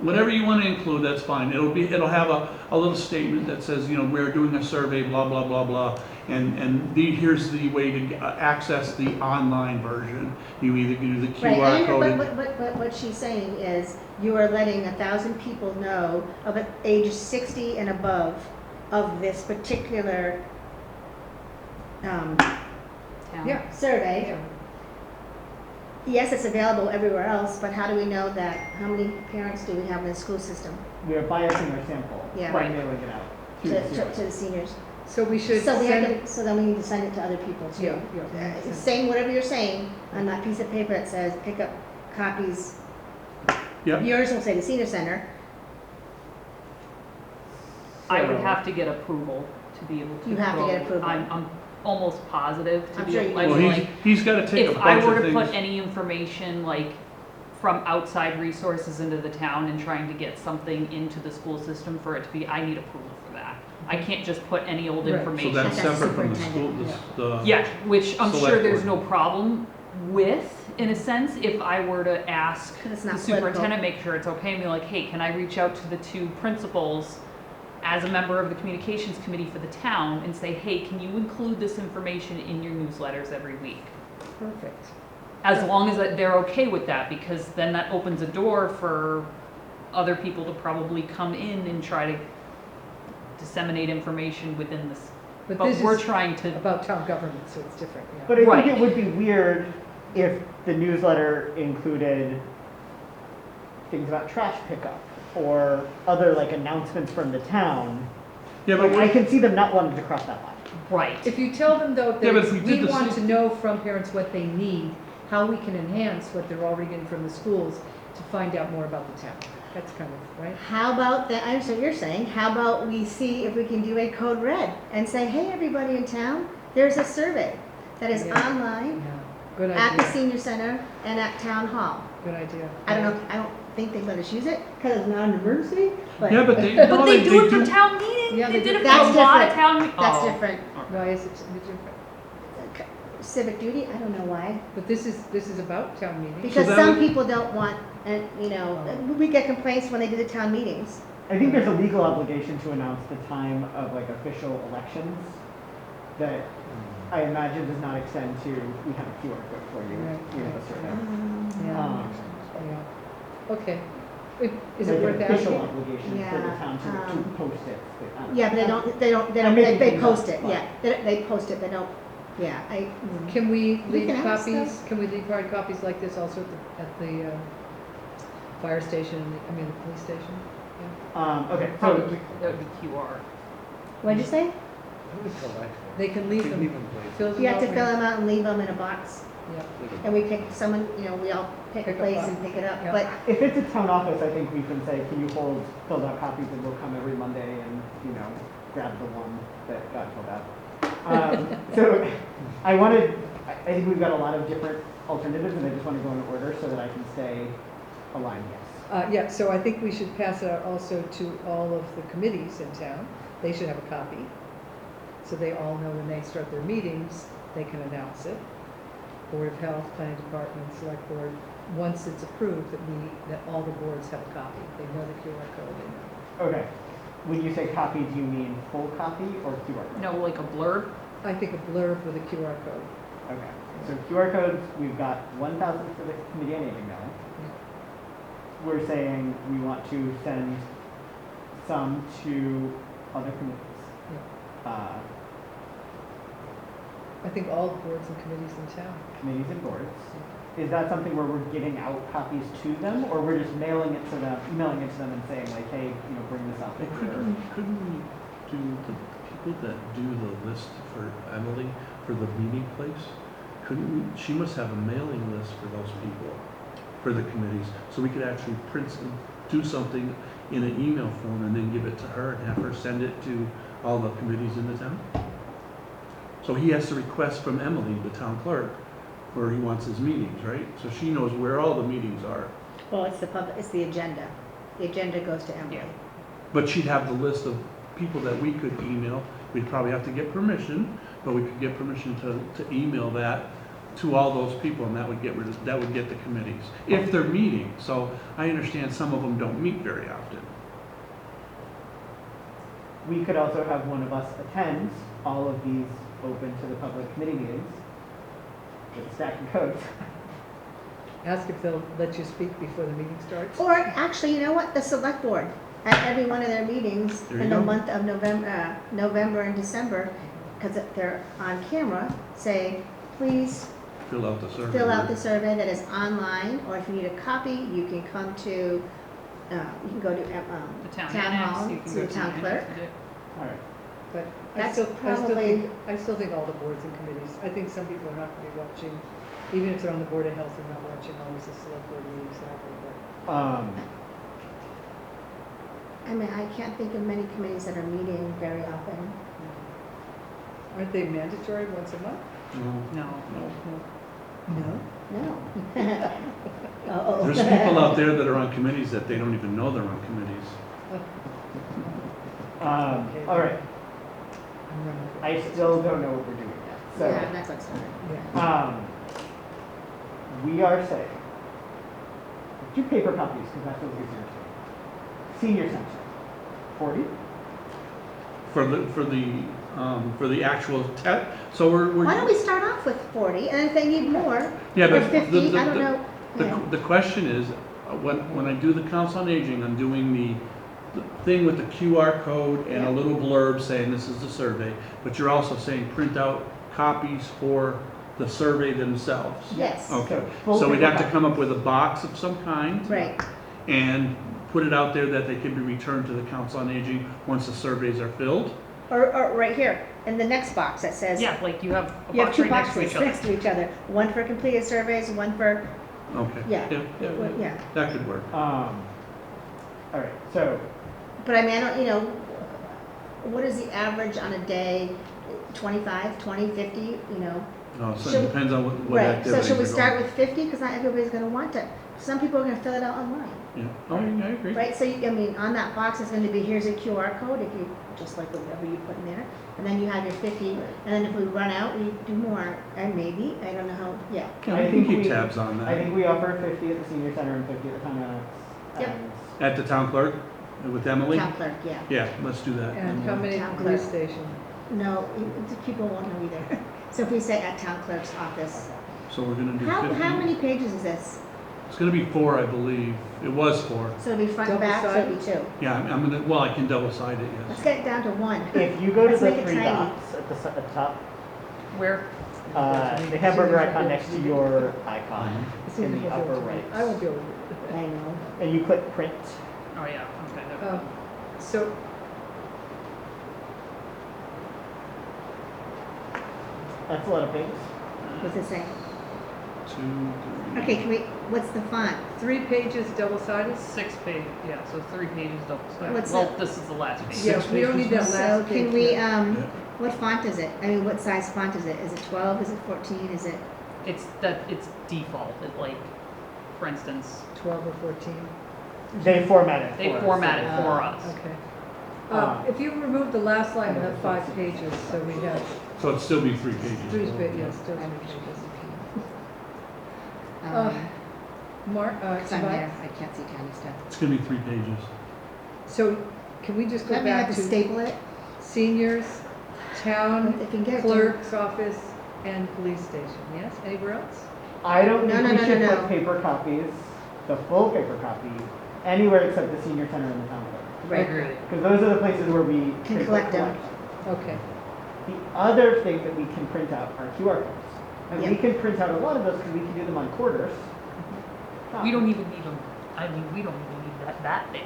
Whatever you want to include, that's fine. It'll have a little statement that says, you know, we're doing a survey, blah, blah, blah, blah. And here's the way to access the online version. You either do the Right, QR and code. but what she's saying is, you are letting 1,000 people know of age 60 and above of this particular Town. yeah. survey. Yeah. Yes, it's available everywhere else, but how do we know that? How many parents do we have in the school system We are biasing our sample Yeah. by Right. mailing it out to, to the to, students. to the seniors? So we should So we have send, to, so then we need to send it to other people too. yeah, yeah. makes sense. Saying whatever you're saying on that piece of paper, it says pick up copies. Yep. Yours will say the senior center. I would So- have to get approval to be able to. You have to get go. approval. I'm almost positive to I'm be, sure you I Well, mean, he's, like, he's got to take a if I bunch were of to put things. any information like from outside resources into the town and trying to get something into the school system for it to be, I need approval for that. I can't just put any old Right. So So information. that's That's separate from the school, superintendent, the. Yeah, which I'm Select sure there's board. no problem with in a sense, if I were to ask 'Cause it's the not political. superintendent, make sure it's okay, and be like, hey, can I reach out to the two principals as a member of the communications committee for the town and say, hey, can you include this information in your newsletters every week? Perfect. As long as they're okay with that, because then that opens a door for other people to probably come in and try to disseminate information within this. But But this we're is trying to, about town government, so it's different, yeah. But I Right. think it would be weird if the newsletter included things about trash pickup or other like announcements from the town. Yeah, but Like, I what, can see them not wanting to cross that line. right. If you tell them though, Yeah, but if that we did we the want to same- know from parents what they need, how we can enhance what they're already getting from the schools to find out more about the town. That's kind of, right? How about that, I understand what you're saying, how about we see if we can do a code red and say, hey, everybody in town, there's a survey that is Yeah. online Yeah, good at the idea, senior center and at town hall. good idea. I don't know, I don't think they let us use it because it's not an emergency, but yeah, but they, But no, they do it for do. town meetings, Yeah, they they did do. it for That's a lot of different. town meetings. that's different. Why is it different? Civic duty, I don't know why. But this is about town meetings. Because that some would- people don't want, and, you know, we get complaints when they do the town meetings. I think there's a legal obligation to announce the time of like official elections that I imagine does not extend to, we have a QR code for you, Right. we have a survey. Yeah, Um, yeah. Okay. Is like it worth an official asking? obligation for the Yeah, town to post it. Yeah, but I'm making they things post up, it, but- yeah, they post it, they don't, yeah, Can we leave can ask copies, can we leave hard copies like this also at the fire station, I mean, the police station? Okay, so, Probably, that would be QR. what'd you say? I would collect them. They can leave They them, leave them, please. fill them You have to out fill when- them out and leave them in a box, Yeah, and we pick, someone, you know, we all pick a Pick a place box. and pick it up, Yeah. but if it's a town office, I think we can say, can you hold filled out copies and we'll come every Monday and, you know, grab the one that got filled out. So I think we've got a lot of different alternatives and I just want to go in order so that I can stay aligned, yes. Yeah, so I think we should pass it out also to all of the committees in town. They should have a copy. So they all know when they start their meetings, they can announce it. Board of Health, Planning Department, Select Board, once it's approved, that all the boards have a copy. They know the QR code, they know. Okay. When you say copy, do you mean full copy or QR code? No, like a blurb. I think a blurb with a QR code. Okay. So QR codes, we've got 1,000 for the committee on aging now. We're saying we want to send some to other committees. I think all the boards and committees in town. Committees and boards. Is that something where we're giving out copies to them, or we're just mailing it to them, emailing it to them and saying like, hey, you know, bring this out? Hey, couldn't we do the people that do the list for Emily for the meeting place? Couldn't we, she must have a mailing list for those people, for the committees, so we could actually do something in an email form and then give it to her and have her send it to all the committees in the town? So he has to request from Emily, the town clerk, where he wants his meetings, right? So she knows where all the meetings are. well, it's the agenda. The agenda goes to Emily. Yeah. But she'd have the list of people that we could email. We'd probably have to get permission, but we could get permission to email that to all those people, and that would get the committees, if they're meeting. So I understand some of them don't meet very often. We could also have one of us attend all of these open to the public committee meetings with a stack of codes. Ask if they'll let you speak before the meeting starts. Or actually, you know what, the select board, at every one of their meetings There you in the go. month of November and December, because they're on camera, say, please Fill out the survey. fill out the survey that is online, or if you need a copy, you can come to, you can go to The town Town annex, hall, you can to go the to town the clerk. annex and do it. All right. But That's I probably- still think all the boards and committees, I think some people are not going to be watching, even if they're on the Board of Health, they're not watching always the select board meetings happening, but I mean, I can't think of many committees that are meeting very often. aren't they mandatory once a month? No, No. no. No. No. Oh. There's people out there that are on committees that they don't even know they're on committees. All right. I'm running. I still don't know what we're doing yet. So. Yeah, that's what's hard. Yeah. we are saying, do paper copies, because that feels easier to me. Senior center, 40? For the actual so we're. Why don't we start off with 40, and if they need more, Yeah, or but 50, I don't know. Yeah. The question is, when I do the Council on Aging, I'm doing the thing with the QR code and a Yeah. little blurb saying this is the survey, but you're also saying print out copies for the survey themselves. Yes, Okay, Full so we'd paper have to copy. come up with a box of some kind right. and put it out there that they can be returned to the Council on Aging once the surveys are filled. Or right here, in the next box that says, Yeah, like you have a you have box two right next to boxes each other. next to each other. One for completed surveys, one for, Okay. Yeah. Yeah, yeah. that could work. All right, so But I mean, I don't, you know, what is the average on a day? 25, 20, 50, you know? So Should- it depends on what Right, so activities should we are start going. with 50? Because not everybody's gonna want it. Some people are gonna fill it out online, Yeah, oh, yeah, I agree. right? So you, I mean, on that box is gonna be, here's a QR code, if you, just like whatever you put in there. And then you have your 50, and then if we run out, we do more, and maybe, I don't know how, yeah. Yeah, I we can think keep we- tabs on I that. think we offer 50 at the senior center and 50 at the town annex. Yep. And At the town clerk with Emily? Town clerk, yeah. Yeah, let's do that. And how many Town at the police clerk. station? No, people won't know either. So if we say at town clerk's office, So we're gonna do how 50. many pages is this? It's gonna be 4, I believe. It was 4. So it'll be front and back, so it'll be 2. Yeah, I'm gonna, well, I can double side it, Let's yes. get it down to 1. if you go to Let's the make it 3 tiny. dots at the top, Where? the hamburger icon next to your icon It's easy in for the upper people to right. read. I won't be able to read I know. And you click print. Oh, yeah, okay. it. there we go. So, That's a lot of pages. What's it say? 2, 3. Okay, can we, what's the font? 3 pages double-sided? 6 page, yeah, so 3 pages double sided. What's Well, the- this is the last page. Yeah, we don't need that So last page. can we, yet. Yeah. what font is it? I mean, what size font is it? Is it 12? Is it 14? Is it? It's default, it like, for instance, 12 or 14? They format it they for us, format it so- for us. Okay. Um, If you remove the last line, we have 5 pages, so we have So it'd still be 3 pages. 3 pages, yes, still 3 pages. Um, Mark, 'cause I'm there, I can't see tiny stuff. It's gonna be 3 pages. so can we just go Let me have back to to staple it. seniors, town If you can get it to- clerk's office, and police station, yes? Anywhere else? I don't No, think no, we no, should no, put no. paper copies, the full paper copy, anywhere except the senior center and the town clerk. I agree with you. Because those are the places where we Can take collect the them. collection. Okay. The other thing that we can print out are QR codes. And we Yeah. can print out a lot of those because we can do them on quarters. We don't even need them, I mean, we don't even need that big,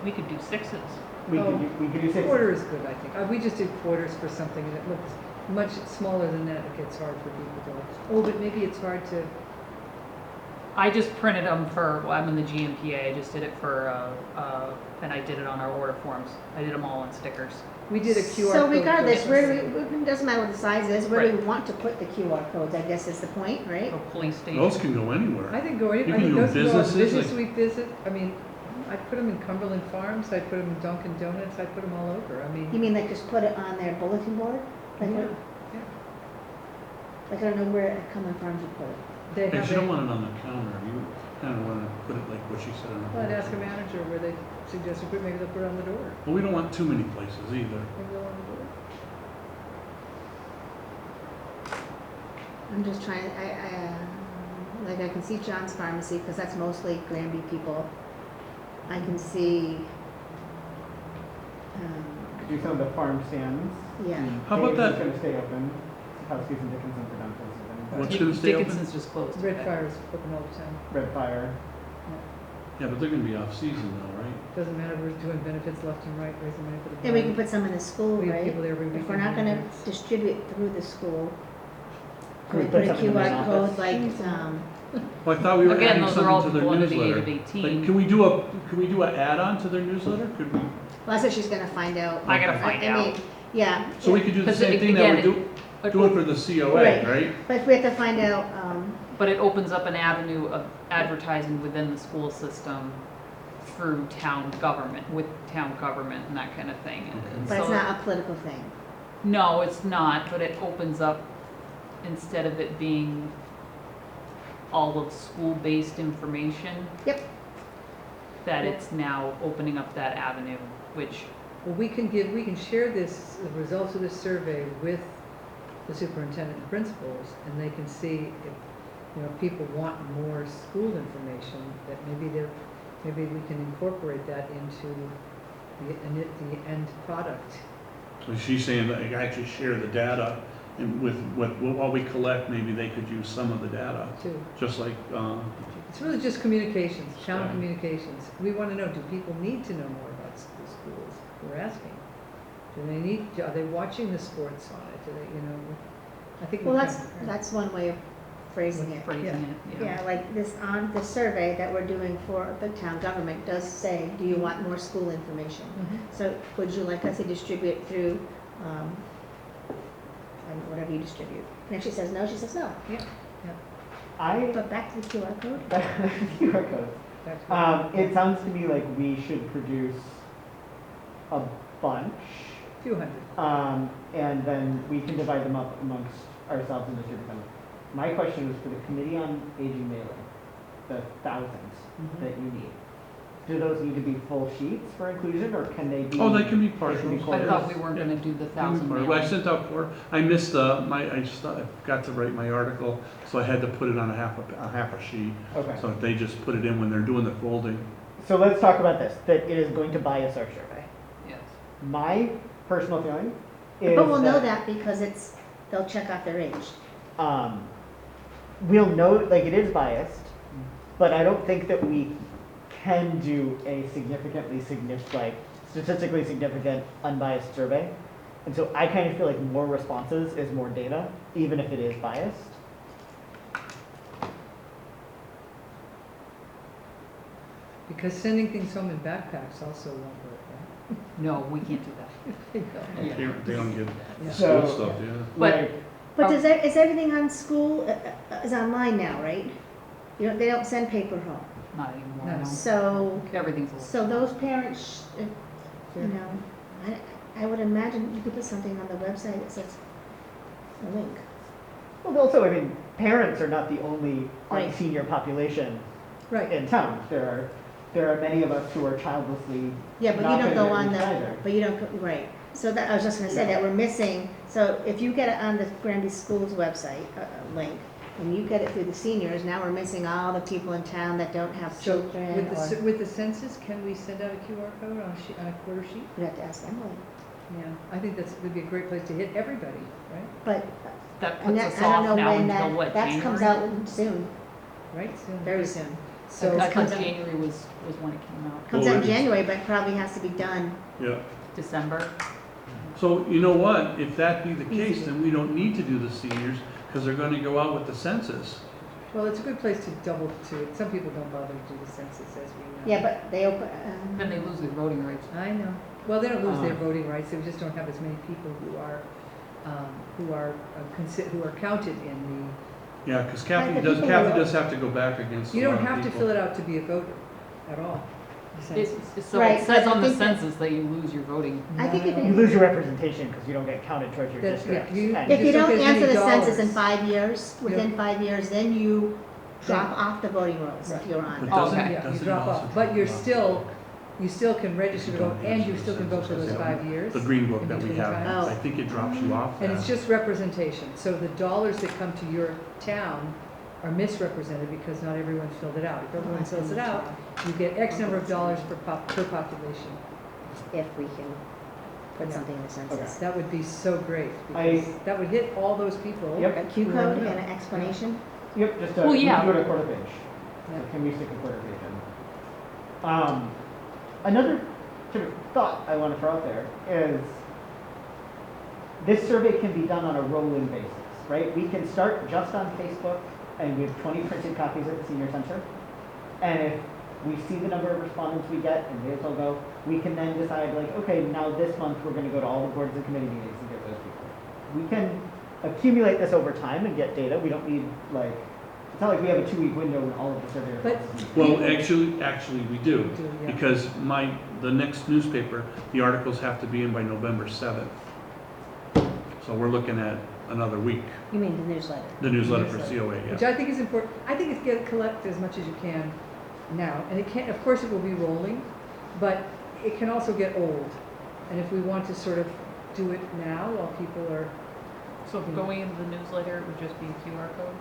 we could do 6s. We Oh. we could do 6. Quarter is good, I think. We just did quarters for something, and it looks much smaller than that. It gets hard for people to, oh, but maybe it's hard to, I just printed them for, well, I'm in the GMPA, I just did it for, and I did it on our order forms. I did them all on stickers. we did a QR code. So for regardless, this. where do we, it doesn't matter what the size is, where do we Right. want to put the QR codes, I guess is the point, right? So police station. Those can go anywhere. I think go, I You think can do those go on businesses, business like- we visit. I mean, I put them in Cumberland Farms, I put them in Dunkin' Donuts, I put them all over. I You mean, mean like just put it on their bulletin board? Like, yeah, what- yeah. like I don't know where at Cumberland Farms you put it. They Because have you don't a, want it on the counter, you kind of want to put it like what she said on the well, I'd board. ask a manager where they suggest we put, maybe they'll put it on the door. Well, we don't want too many places either. Maybe they'll on the door. I'm just trying, like I can see John's Pharmacy, because that's mostly Granby people. I can see, Do some of the farm stands. yeah. How about Dave's that- is going to stay open. Housekeepers and Dickinson for downstairs. What's gonna stay open? Dickinson's just closed. Red today. Fire's open all the time. Red Fire. Yeah, but they're gonna be off-season though, right? Doesn't matter, we're doing benefits left and right, raising money for the. And we can blind. put some in the school, We have right? people there every If weekend. we're not gonna events. distribute through the school, Can we we put put a something in the QR main code office? like, Well, I thought we were Again, adding those are all something to people their under the age newsletter. of Like, 18. can we do an add-on to their newsletter? Could we? well, that's what she's gonna find out. I gotta find I mean, out. yeah. So we could do the 'Cause same thing again, that we're doing for the COA, Right. right? But if we have to find out, But it opens up an avenue of advertising within the school system through town government, with town government and that kind of thing. And but it's so- not a political thing. No, it's not, but it opens up, instead of it being all of school-based information, Yep. that it's now opening up that avenue, which, Well, we can share this, the results of this survey with the superintendent and principals, and they can see if, you know, people want more school information, that maybe we can incorporate that into the end product. So she's saying that I actually share the data, and with what we collect, maybe they could use some of the data, Too. just like, It's really just communications, town Yeah. communications. We want to know, do people need to know more about the schools? We're asking. Do they need, are they watching the sports on it? Do they, you know, I think. Well, we that's one way of phrasing it. phrasing it, Yeah, like this, on the survey that we're doing for the town government does say, do you want more school information? Mhm. So would you like us to distribute through, whatever you distribute? And if she says no, she says no. But back to the QR code? QR codes. That's what- It sounds to me like we should produce a bunch, Few hundred. and then we can divide them up amongst ourselves and distribute them. My question was for the Committee on Aging mailing, the thousands Mhm. that you need. Do those need to be full sheets for inclusion, or can they be? oh, they can be they can partial. be I quarters? thought we weren't gonna do the 1,000 Well, I mailing. sent out I missed I just I forgot to write my article, so I had to put it on a half a sheet. Okay, So they just put it in when they're doing the folding. so let's talk about this, that it is going to bias our survey. Yes. My personal feeling is But we'll know that because they'll check off their age. We'll know, like, it is biased, but I don't think that we can do a statistically significant unbiased survey. And so I kind of feel like more responses is more data, even if it is biased. Because sending things home in backpacks also won't work, No, we can't do that. right? Yeah. They don't get Yeah. school So- stuff, yeah. But- Like, But is everything on school, is online now, right? They don't send paper home. Not anymore, No. no. So, Everything's a so those parents, you know, I would imagine you could put something on the website that says a link. well, also, I mean, parents are not the only Right. senior population Right. in town. There are many of us who are childlessly Yeah, but not you don't gonna go get on reached the, either. but you don't, right. So that, I was just gonna say that we're missing, so if you get it on the Granby Schools website, link, and you get it through the seniors, now we're missing all the people in town that don't have So children, or, with the census, can we send out a QR code on a quarter sheet? we have to ask Emily. Yeah, I think would be a great place to hit everybody, right? But, That and puts that, us I don't off know now when until what, that comes January? out soon, Right, soon. very soon. So, I thought comes out- January was when it came out, Comes Well, out in it's- January, but probably has to be done. Yeah. December. So you know what? If that be the case, Easy. then we don't need to do the seniors because they're going to go out with the census. well, it's a good place to some people don't bother to do the census, as we know. Yeah, but they open, Then they lose their voting rights. I know. Well, they don't lose their Uh. voting rights, they just don't have as many people who are counted in Yeah, because Right, the people who- does have to go back against the, you a lot don't of have to people. fill it out to be a voter at all, the census. So Right, it says but I on the think that- census that you lose your voting. I think if You lose your representation because you don't get counted towards your That's- yeah, district. you- And- if you just don't don't get as answer many the census in dollars. 5 years, within 5 years, then you drop off the voting rolls if Right. you're But on. Oh, doesn't, okay. Yeah, you doesn't drop it off, also but you're drop off? you still can register to vote, and you still can vote for those 5 years. The green book in that we between have, times. I think it drops you off And that. it's just representation, so the dollars that come to your town are misrepresented because not everyone filled it out. If everyone fills it out, you get X number of dollars per population. If we can put Yeah. something in the census. That would be so great, I- because that would hit all those people. Yep. A Q Who code wanna and know. an explanation? Yep, just Well, we yeah. can do it a quarter page. Yeah. So can we stick a quarter page in? Another sort of thought I want to throw out there is this survey can be done on a rolling basis, right? We can start just on Facebook and we have 20 printed copies at the senior center. And if we see the number of respondents we get and they all go, we can then decide like, okay, now this month we're going to go to all the boards and committee meetings and get those people. We can accumulate this over time and get data. We don't need like, it's not like we have a 2-week window when all of the survey But- results. Well, actually we do. We do, yeah. Because the next newspaper, the articles have to be in by November 7th. So we're looking at another week, You mean the newsletter? the newsletter for Newsletter. COA, Which yeah. I think is important. I think it's get collect as much as you can now. And it can't, of course, it will be rolling, but it can also get old. And if we want to sort of do it now while people are, So going into the newsletter, it would just be a QR code?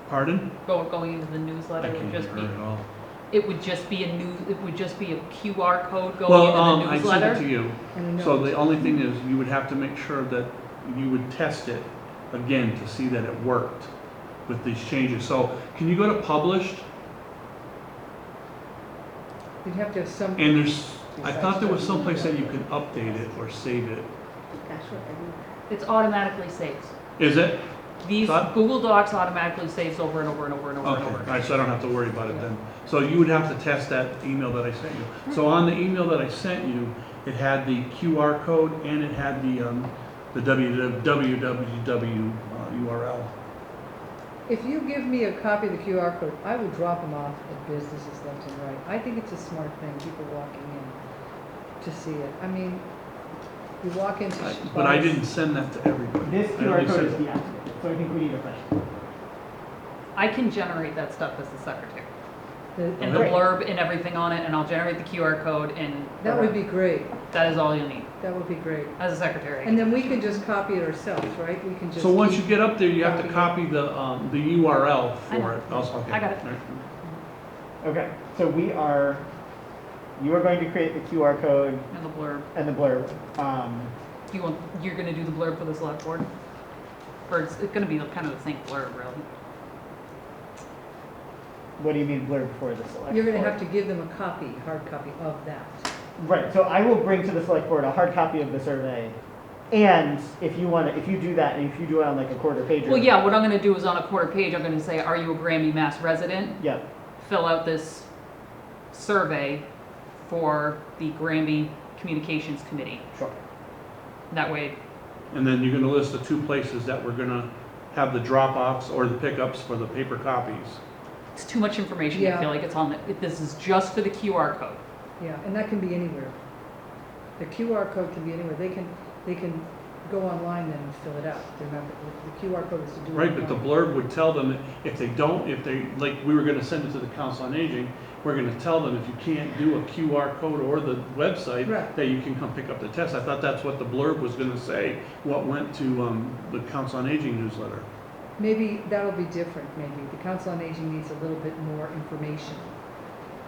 Pardon? Going into the I newsletter can't would hear just be, her at all. it would just be a QR code going Well, into the I newsletter? sent it to you. and a So note. the only thing is, you would have to make sure that you would test it again to see that it worked with these changes. So can you go to published? You'd have to have some. And I thought there was some place that you could update it or save it. Gosh, what, everywhere. It's automatically saves. Is it? These Thought- Google Docs automatically saves over and over and over and over Okay, and all over. right, so I don't have to worry about it then. So you would have to test that email that I sent you. So on the email that I sent you, it had the QR code and it had the www URL. If you give me a copy of the QR code, I will drop them off at businesses left and right. I think it's a smart thing, people walking in to see it. I mean, you walk into. But I bars- didn't send that to everybody. This I QR only code is sent- deactivated, so I think we need a fresh. I can generate that stuff as the secretary. And the Okay. blurb and everything on it, and I'll generate the QR code, and That would be great, that is all you'll need that would be great. as a secretary. And then we can just copy it ourselves, right? We can just. So once you keep- get up there, you have to copy the URL I know. for it. Also, okay. I got it. All right. Okay, so you are going to create the QR code And the blurb. and the blurb. You're gonna do the blurb for the select board? Or it's gonna be kind of the same blurb, really? What do you mean blurb for the select? You're gonna board? have to give them a copy, hard copy of that. Right, so I will bring to the select board a hard copy of the survey. And if you do that, and if you do it on like a quarter page. Well, yeah, what I'm gonna do is on a quarter page, I'm gonna say, are you a Granby, Mass resident? Yeah, Fill out this survey for the Granby Communications Committee. sure. That way, And then you're gonna list the two places that we're gonna have the drop-offs or the pickups for the paper copies. it's too much information. I Yeah. feel like it's on this is just for the QR code. Yeah, and that can be anywhere. The QR code can be anywhere. They can go online then and fill it out. They're not, the QR code is to do it. Right, but the online. blurb would tell them if they, like, we were gonna send it to the Council on Aging, we're gonna tell them if you can't do a QR code or the website, Right. that you can come pick up the test. I thought that's what the blurb was gonna say, what went to, the Council on Aging newsletter. Maybe that'll be different, maybe. The Council on Aging needs a little bit more information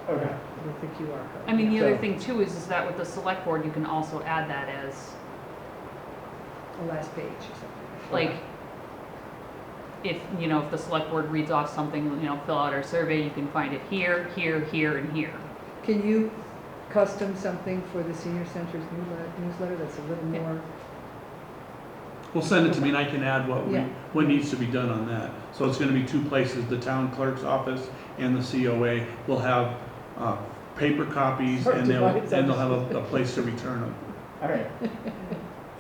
Okay. with the QR code. I mean, the So- other thing too is that with the select board, you can also add that as, The last page or something. like, if the select board reads off something, fill out our survey, you can find it here, here, here, and here. Can you custom something for the senior center's newsletter that's a little Yeah. more? Well, send it to me and I can add Yeah. what needs to be done on that. So it's gonna be two places, the town clerk's office and the COA will have, paper copies and they'll have a place to return them. All right.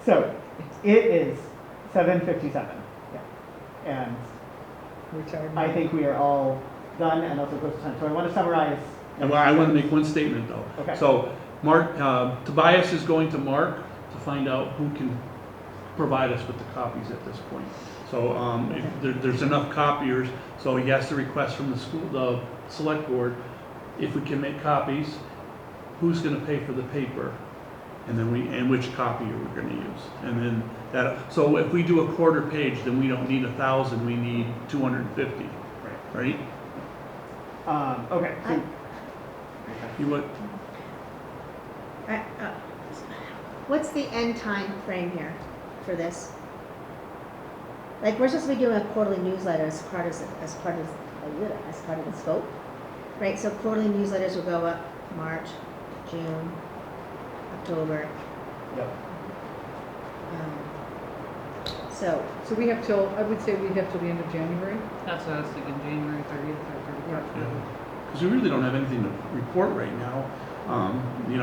So it is 7:57. And Retirement. I think we are all done and also close to time. So I want to summarize. And I want to make one statement though. Okay. So Mark, Tobias is going to Mark to find out who can provide us with the copies at this point. So if there's enough copiers, so he has to request from the select board, if we can make copies, who's going to pay for the paper? And then and which copy we're going to use. And then so if we do a quarter page, then we don't need 1,000, we need 250, right? Okay. So, You would, What's the end time frame here for this? Like, we're supposed to be doing a quarterly newsletter as part of the scope, right? So quarterly newsletters will go up March, June, October. yep. So we have till, I would say we have till the end of January. That's what I was thinking, January 30th or 31st. because we really don't have anything to report right now.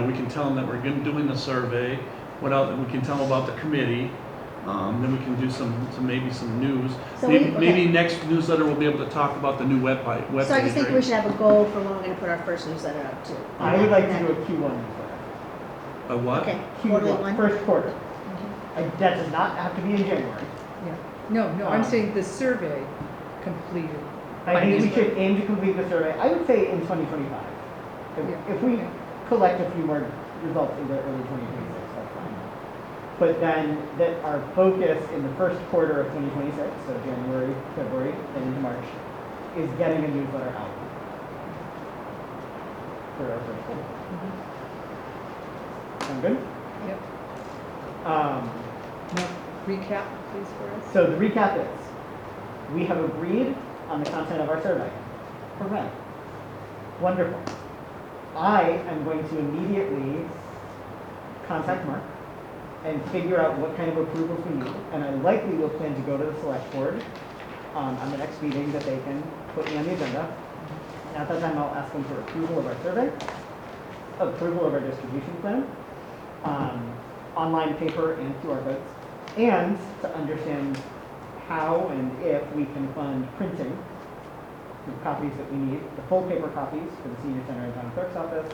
We can tell them that we're doing the survey. What else? We can tell them about the committee. Then we can do maybe some news. So Maybe next newsletter we'll be able to talk about the new webpage. So I just think we should have a goal for when we're gonna put our first newsletter up too. I would like to do a Q1 newsletter. A what? Okay, quarterly Q1, one. first quarter. That does not have to be in January. Yeah. No, I'm Um, saying the survey completed. I think we should aim to complete the survey, I would say in 2025. Yeah, If we okay. collect a few more results in the early 2026, that's fine. But then that our focus in the first quarter of 2026, so January, February, and into March, is getting a newsletter out for our first quarter. Sound good? Yep. Um, Now, recap, please, for us. So the recap is, we have agreed on the content of our survey. Hooray. Wonderful. I am going to immediately contact Mark and figure out what kind of approvals we need. And I likely will plan to go to the select board on the next meeting that they can put me on the agenda. And at that time, I'll ask them for approval of our survey, approval of our distribution plan, online paper and QR codes, and to understand how and if we can fund printing the copies that we need, the full paper copies for the senior center and town clerk's office,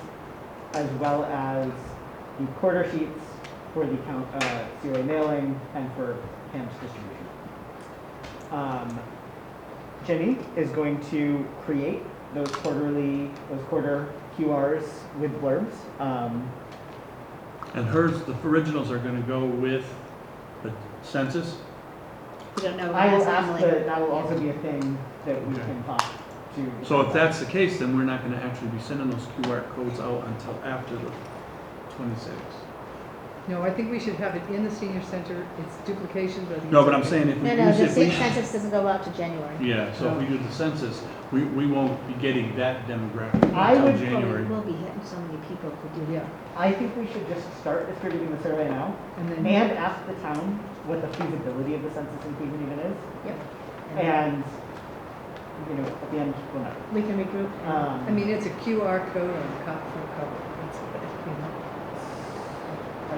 as well as the quarter sheets for the COA mailing and for Pam's distribution. Jenny is going to create those quarter QRs with blurbs. And hers, the originals are gonna go with the census? We don't know. I will That's ask Emily. that will also be a thing that we Okay. can talk to. So if that's the case, then we're not gonna actually be sending those QR codes out until after the 26th. No, I think we should have it in the senior center. It's duplication, but I think. No, it's but I'm okay. saying if we No, use the it, state census doesn't go out to January. yeah, so if we do the census, we won't be getting that demographic I until would Well, January. we will be hitting so many people who do Yeah, that. I think we should just start distributing the survey now and then. and ask the town what the feasibility of the census inclusion even is. Yep. And, at the end, we'll know. We can regroup and I mean, it's a QR code on front cover. That's what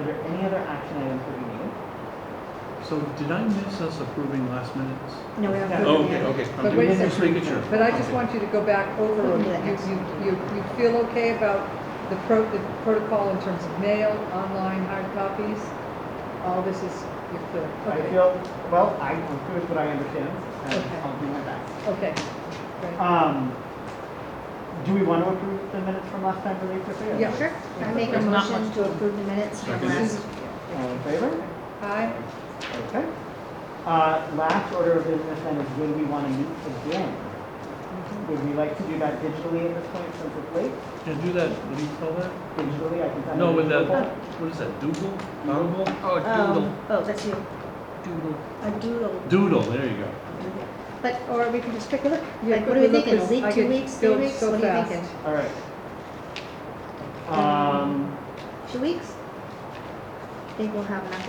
Are there any other action items that we need? So did I miss us approving last minutes? no, we don't. Yeah. approve Oh, it okay, yet. okay. But wait a Just second. making sure. But I just want you to go back over, We'll do that you, next you feel okay about the protocol in terms of mail, online, hard copies? All this is, you're clear? I Okay, feel, well, I'm good with what I understand, and Okay. I'll do my best. okay, great. Do we want to approve the minutes from last time really quickly? Yeah. Sure. I make a There's not motion much to approve the minutes from Second. last. All in favor? Aye, Okay. Last order of business then is, will we want to meet again? Would we like to do that digitally at this point since it's late? Yeah, do that, what do you call that? Digitally, I can send. No, it with to that, people. what is that, Dougal? Audible? Oh, Oh, that's you. doodle. A doodle. Doodle, there you go. But, or we can just take a look. Yeah, Like, what are we quickly look, thinking? A 'cause week, I 2 get weeks, 3 filled weeks? so What are you fast. thinking? All right. 2 weeks? Think we'll have enough